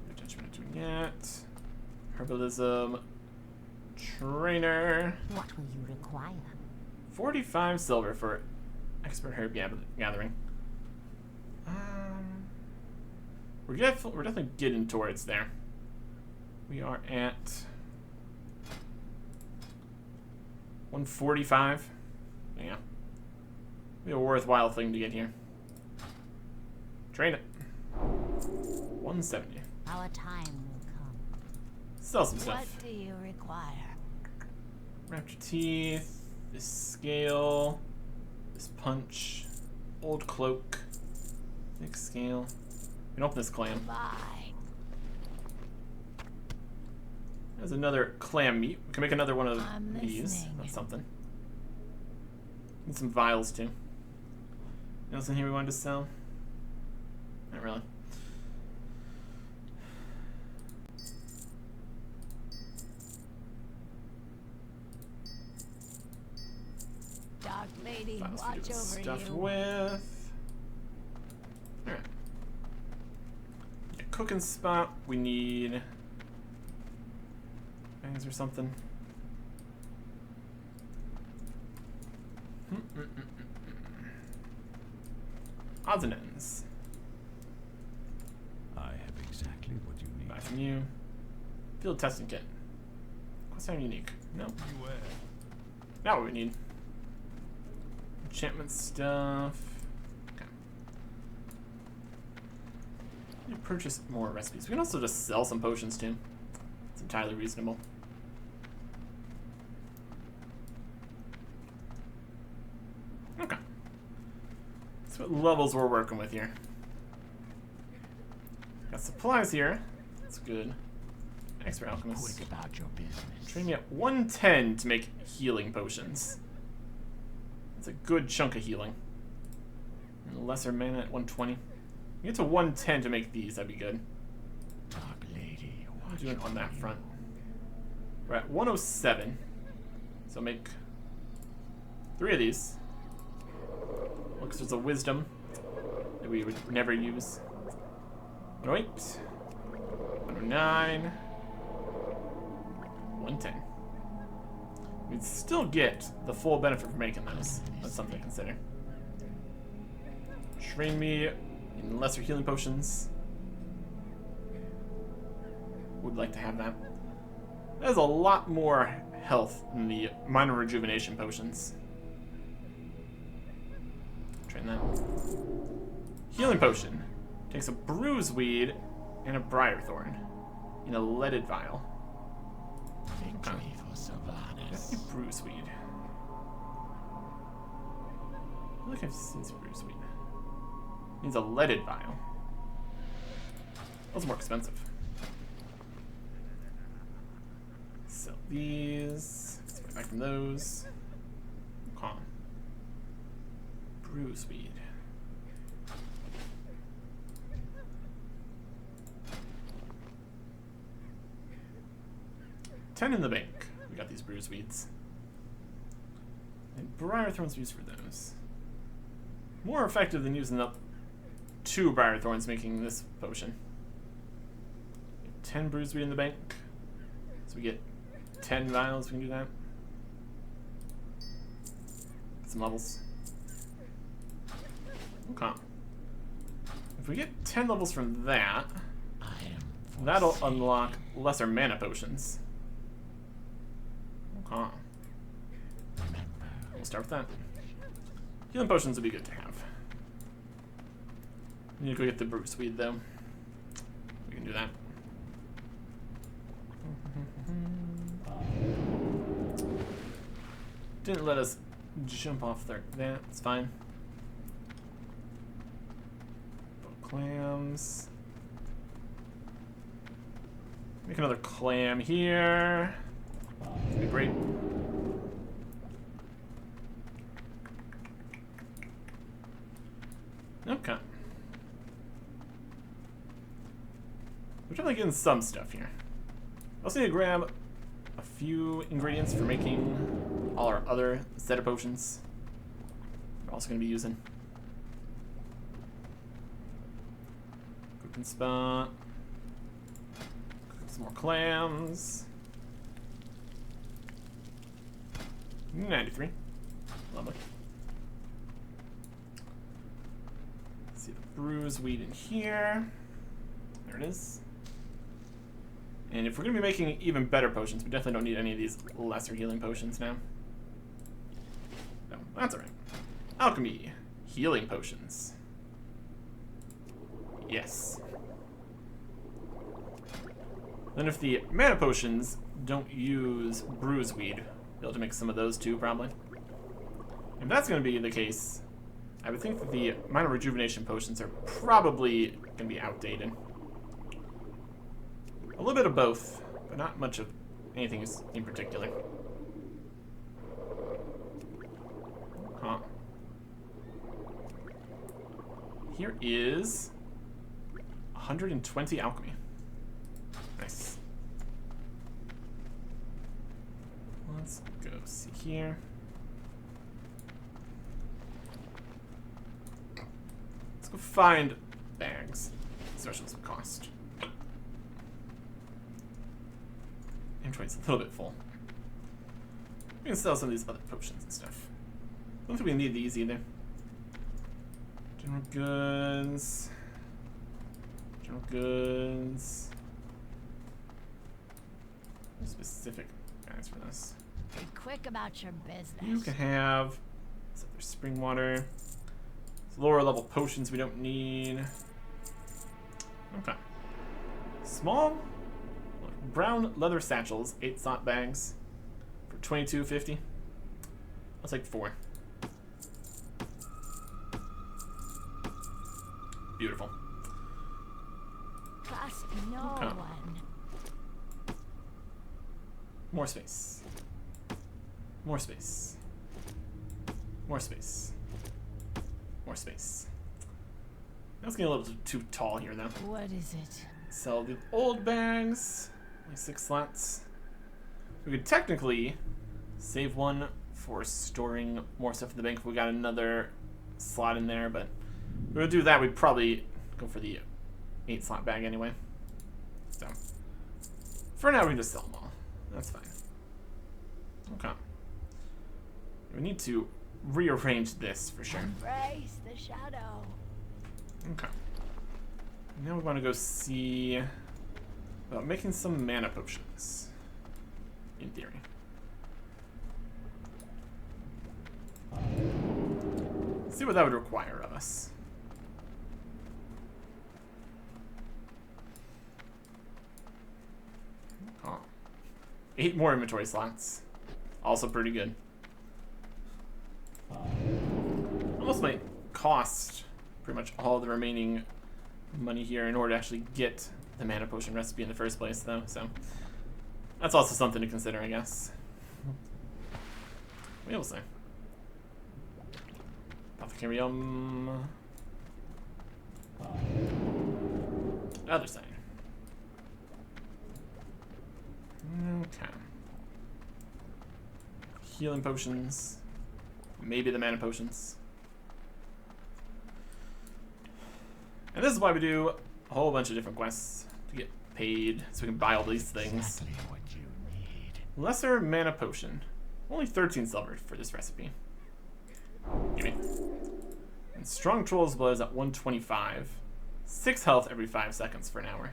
No judgment doing yet. Herbalism. Trainer. What will you require? 45 silver for expert herb gathering. We're definitely getting towards there. We are at 145. Yeah. Be a worthwhile thing to get here. Train it. 170. Our time will come. Sell some stuff. What do you require? Raptor teeth. This scale. This punch. Old cloak. Thick scale. We can open this clam. Bye. There's another clam meat. We can make another one of I'm these. listening. That's something. Need some vials too. Anything else in here we wanted to sell? Not really. Dark lady, Vials we watch do over stuff you. with. Alright. Yeah, cooking spot. We need bangs or something. Odds and ends. I have exactly what you need. Buy from you. Field testing kit. Quest item unique. No. Beware. Now what we need. Enchantment stuff. Okay. You purchase more recipes. We can also just sell some potions too. It's entirely reasonable. Okay. That's what levels we're working with here. Got supplies here. That's good. Expert alchemist. Quick about your business. Train me at 110 to make healing potions. That's a good chunk of healing. And lesser mana at 120. You get to 110 to make these, that'd be good. Dark lady, What are we doing on that front? We're at 107. So make 3 of these. Looks there's a wisdom that we would never use. 108. 109. 110. We'd still get the full benefit for making those. That's something to consider. Train me in lesser healing potions. Would like to have that. That has a lot more health than the minor rejuvenation potions. Train that. Healing potion. Takes a bruiseweed and a briarthorn in a leaded vial. Victory for Sylvanas. Let's get bruiseweed. I feel like I've seen some bruiseweed. Needs a leaded vial. Those are more expensive. Sell these. Let's get back from those. Calm. Bruiseweed. $10 in the bank. We got these bruiseweeds. And briarthorns used for those. More effective than using up 2 briarthorns making this potion. 10 bruiseweed in the bank. So we get 10 vials, we can do that. Get some levels. Okay. If we get 10 levels from that, I am that'll unlock lesser mana potions. Okay. We'll start with that. Healing potions would be good to have. We need to go get the bruiseweed though. We can do that. Didn't let us jump off there. That's fine. Clams. Make another clam here. That'd be great. Okay. We're definitely getting some stuff here. I also need to grab a few ingredients for making all our other set of potions. We're also going to be using. Cooking spot. Cook some more clams. 93. Lovely. Let's see the bruise weed in here. There it is. And if we're going to be making even better potions, we definitely don't need any of these lesser healing potions now. No, that's alright. Alchemy. Healing potions. Yes. Then if the mana potions don't use bruise weed, be able to make some of those too, probably. If that's going to be the case, I would think that the minor rejuvenation potions are probably going to be outdated. A little bit of both, but not much of anything in particular. Huh. Here is 120 alchemy. Nice. Let's go see here. Let's go find bags. Especially some cost. Inventory's a little bit full. We can sell some of these other potions and stuff. I don't think we need these either. General goods. General goods. No specific guys for this. Be quick about your business. You can have some other spring water. Some lower level potions we don't need. Okay. Small brown leather satchels, 8 slot bags for $22.50. I'll take 4. Beautiful. Trust no Okay. one. More space. More space. More space. More space. That's getting a little too tall here, though. What is it? Sell the old bags. Only 6 slots. We could technically save one for storing more stuff in the bank if we got another slot in there, but if we would do that, we'd probably go for the 8 slot bag anyway. So, for now, we can just sell them all. That's fine. Okay. We need to rearrange this for sure. Embrace the shadow. Okay. Now we want to go see about making some mana potions. In theory. Let's see what that would require of us. Oh. 8 more inventory slots. Also pretty good. Almost might cost pretty much all the remaining money here in order to actually get the mana potion recipe in the first place, though, so that's also something to consider, I guess. We will see. Apothecarium. Other side. Okay. Healing potions. Maybe the mana potions. And this is why we do a whole bunch of different quests to get paid, so we can buy all these things. Exactly what you need. Lesser mana potion. Only 13 silver for this recipe. Gimme. And strong troll's blood is at 125. 6 health every 5 seconds for an hour.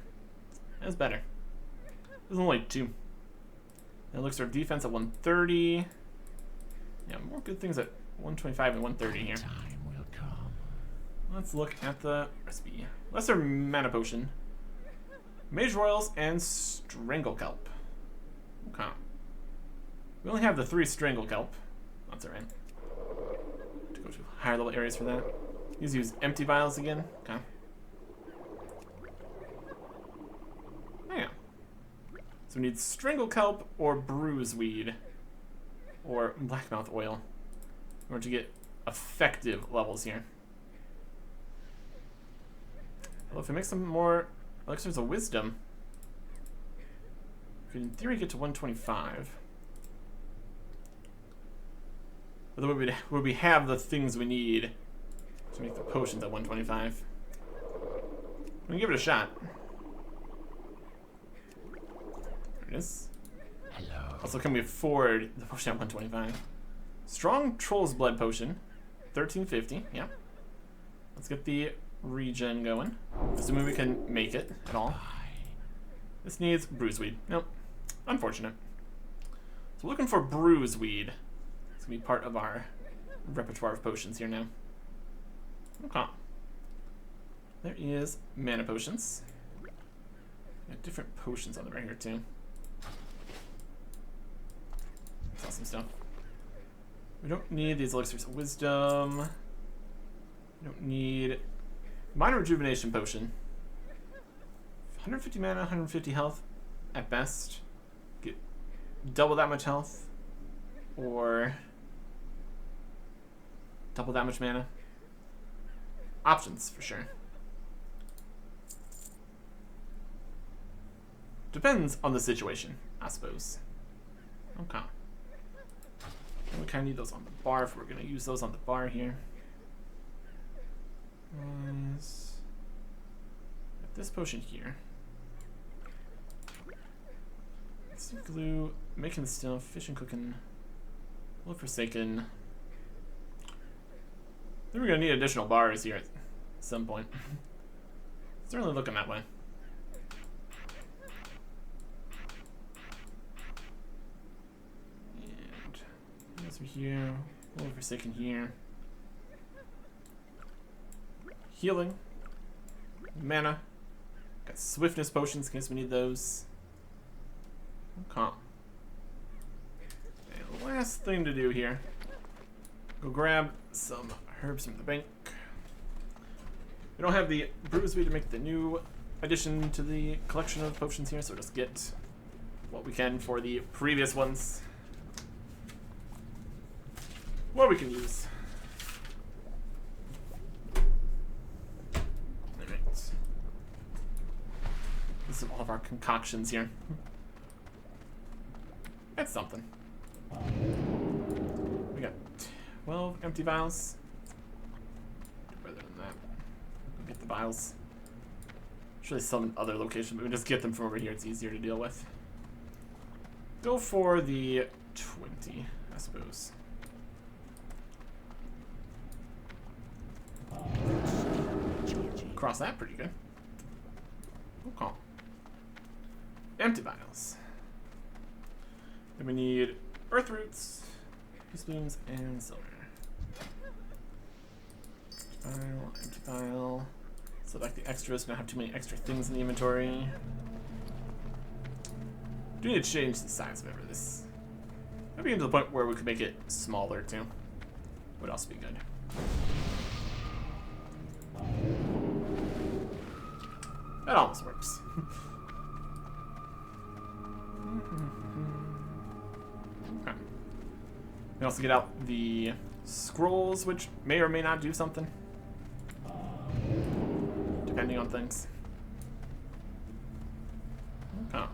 That's better. This is only 2. And it looks our defense at 130. Yeah, more good things at 125 and 130 here. Time will come. Let's look at the recipe. Lesser mana potion, mage royals, and strangle kelp. Okay. We only have the 3 strangle kelp. That's alright. To go to higher level areas for that. These use empty vials again. Okay. Oh yeah. So we need strangle kelp or bruise weed or blackmouth oil in order to get effective levels here. Well, if we make some more elixirs of wisdom, we could in theory get to 125. But then would we have the things we need to make the potions at 125? We can give it a shot. There it is. Hello. Also, can we afford the potion at 125? Strong Troll's Blood Potion, 1350. Yeah. Let's get the regen going. Assuming we can make it at all. This needs Bruiseweed. Nope. Unfortunate. So we're looking for Bruiseweed. It's gonna be part of our repertoire of potions here now. Okay. There is mana potions. Got different potions on the right here too. That's awesome stuff. We don't need these elixirs of wisdom. We don't need minor rejuvenation potion. 150 mana, 150 health at best. Get double that much health or double that much mana. Options for sure. Depends on the situation, I suppose. Okay. And we kind of need those on the bar if we're going to use those on the bar here. This potion here. Let's do glue, making the stuff, fish and cooking, look forsaken. I think we're going to need additional bars here at some point. Certainly looking that way. And these are here, look forsaken here. Healing, mana, got swiftness potions in case we need those. Okay. And last thing to do here, go grab some herbs from the bank. We don't have the Bruiseweed to make the new addition to the collection of potions here, so we'll just get what we can for the previous ones. What we can use. This is all of our concoctions here. That's something. We got 12 empty vials. Better than that. We'll get the vials. Actually, some other location, but we just get them from over here. It's easier to deal with. Go for the 20, I suppose. Cross that pretty good. Okay. Empty vials. Then we need earth roots, peace blooms, and silver. Empty vial. So like the extras, don't have too many extra things in the inventory. Do need to change the size of it for this. Maybe to the point where we could make it smaller too. Would also be good. That almost works. Okay. We also get out the scrolls, which may or may not do something. Depending on things. Okay.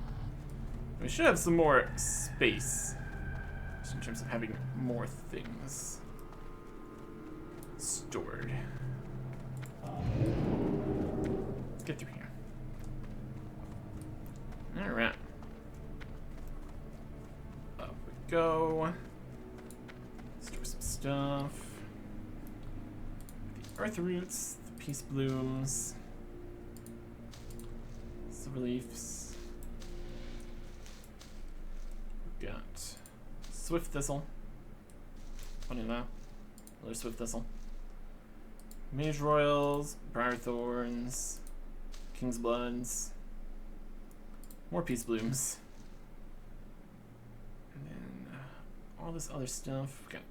We should have some more space. Just in terms of having more things stored. Let's get through here. Alright. Up we go. Store some stuff. The earth roots, the peace blooms, silver leaves. We've got swift thistle. Funny enough. Another swift thistle. Mage royals, briar thorns, king's bloods. More peace blooms. And then all this other stuff. We've got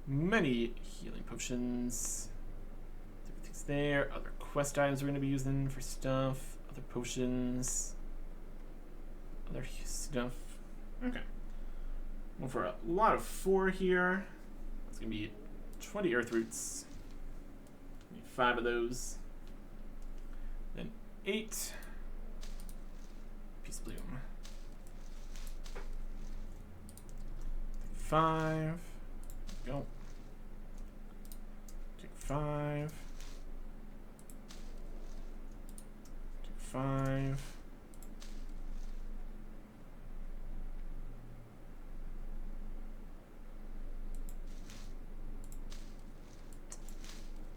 many healing potions. Everything's there. Other quest items we're going to be using for stuff. Other potions. Other stuff. Okay. Well, for a lot of 4 here. It's going to be 20 earth roots. Need 5 of those. 8. Peace bloom. 5. Go. Take 5. Take 5.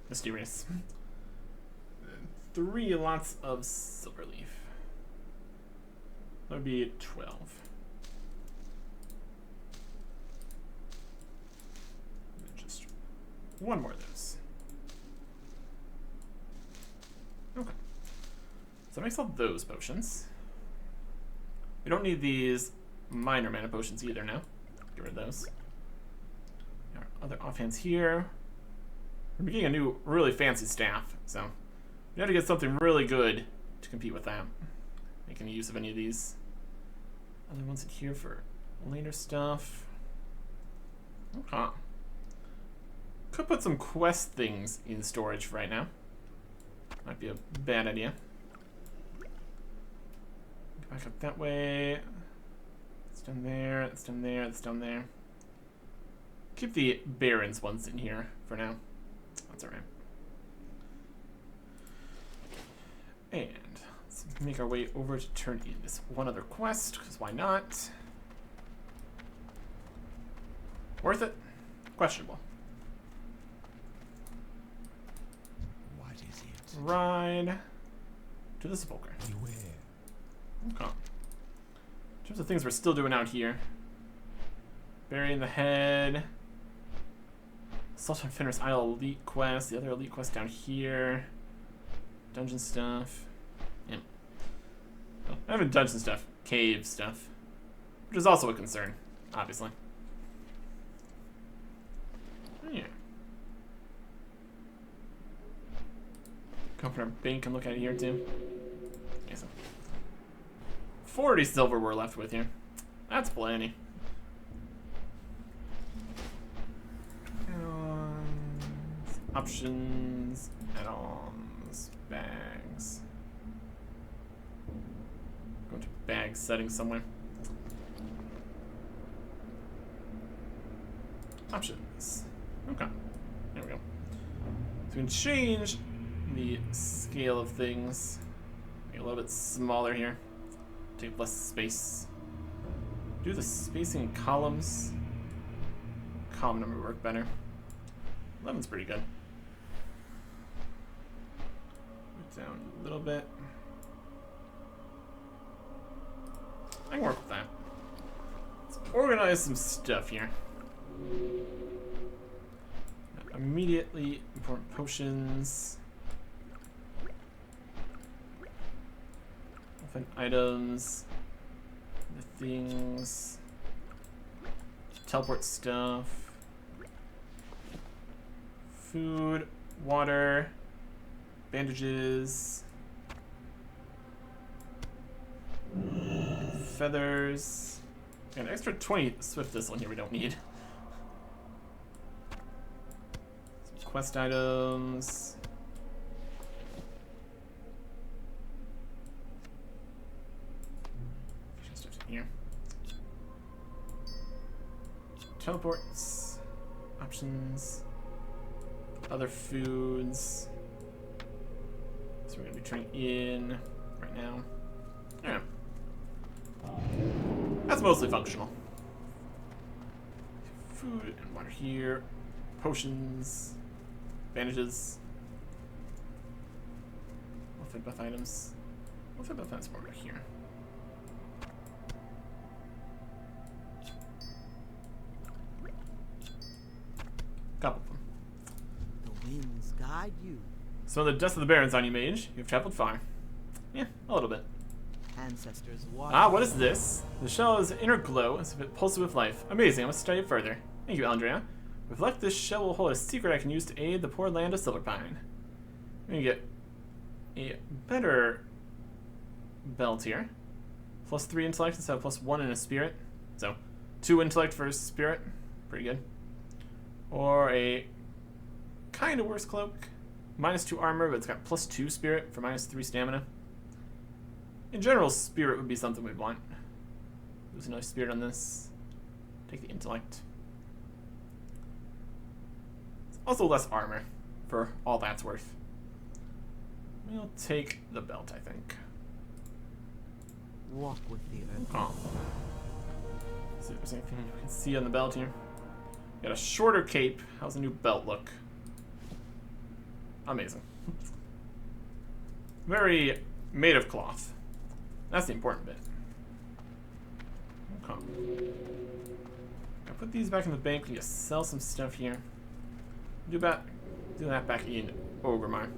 Mysterious. 3 lots of silver leaf. That would be 12. And just one more of those. Okay. So that makes all those potions. We don't need these minor mana potions either now. Get rid of those. Our other offhands here. We're getting a new, really fancy staff, so we have to get something really good to compete with that. Making use of any of these other ones in here for later stuff. Okay. Could put some quest things in storage for right now. Might be a bad idea. Go back up that way. It's down there, it's down there, it's down there. Keep the Barons ones in here for now. That's alright. And let's make our way over to turn in this one other quest, because why not? Worth it? Questionable. What is it? Ride to the sepulcher. Beware. Okay. In terms of things we're still doing out here. Burying the head. Sultan Fenris Isle elite quest. The other elite quest down here. Dungeon stuff. Yeah. Well, I haven't dungeon stuff. Cave stuff. Which is also a concern, obviously. Yeah. Come from our bank and look at it here too. Okay, so 40 silver we're left with here. That's plenty. Options, add-ons, bags. Go to bag settings somewhere. Options. Okay. There we go. So we can change the scale of things. Make it a little bit smaller here. Take less space. Do the spacing in columns. Column number work better. 11's pretty good. Move down a little bit. I can work with that. Let's organize some stuff here. Immediately important potions. Open items. The things. Teleport stuff. Food, water, bandages, feathers. Got an extra 20 swift thistle in here we don't need. Some quest items. Stuff in here. Teleports, options. Other foods. So we're going to be turning in right now. Yeah. That's mostly functional. Food and water here. Potions. Bandages. We'll fit both items. We'll fit both items over here. Couple of them. Winds guide you. So the dust of the Barons on you, mage. You've traveled far. Yeah, a little bit. Ancestors watch. Ah, what is this? The shell is inner glow, as if it pulses with life. Amazing, I must study it further. Thank you, Andrea. With luck, this shell will hold a secret I can use to aid the poor land of Silverpine. I'm gonna get a better belt here. +3 intellect instead of +1 in a spirit. So, 2 intellect for a spirit. Pretty good. Or a kind of worse cloak. -2 armor, but it's got +2 spirit for -3 stamina. In general, spirit would be something we'd want. There's another spirit on this. Take the intellect. It's also less armor, for all that's worth. We'll take the belt, I think. Walk with the earth. Oh. See if there's anything you can see on the belt here. Got a shorter cape. How's the new belt look? Amazing. Very made of cloth. That's the important bit. Okay. I'll put these back in the bank. We can sell some stuff here. Do that back in Ogremar.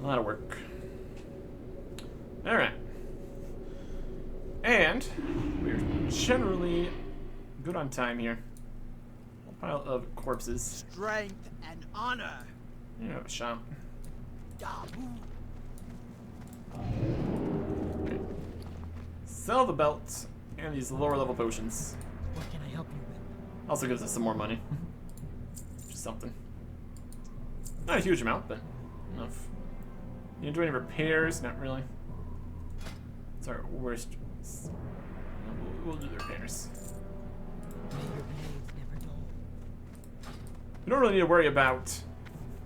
A lot of work. Alright. And we're generally good on time here. A pile of corpses. Strength and honor. You have a shop. Dabu. Okay. Sell the belt and these lower level potions. What can I help you with? Also gives us some more money. Just something. Not a huge amount, but enough. You do any repairs? Not really. It's our worst. We'll do the repairs. May your blades never dull. We don't really need to worry about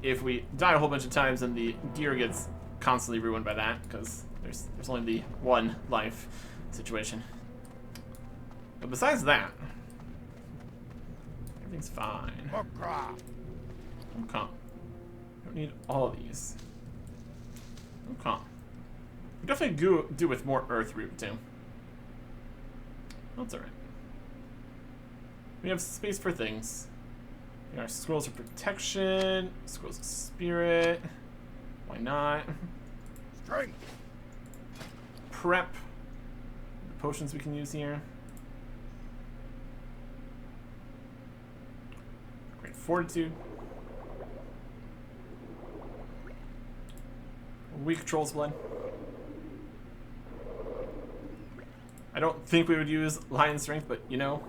if we die a whole bunch of times and the gear gets constantly ruined by that, because there's only the one life situation. But besides that, everything's fine. Warcraft. Okay. Don't need all of these. Okay. We definitely do with more earth root too. That's alright. We have space for things. Our scrolls of protection, scrolls of spirit. Why not? Strength. Prep. The potions we can use here. Great fortitude. Weak troll's blood. I don't think we would use lion strength, but you know,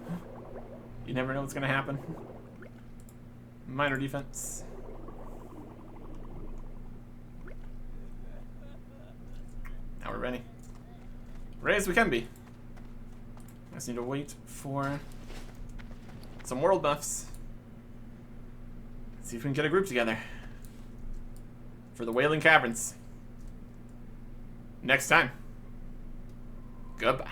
you never know what's gonna happen. Minor defense. Now we're ready. Ready as we can be. I just need to wait for some world buffs. See if we can get a group together for the Wailing Caverns. Next time. Goodbye.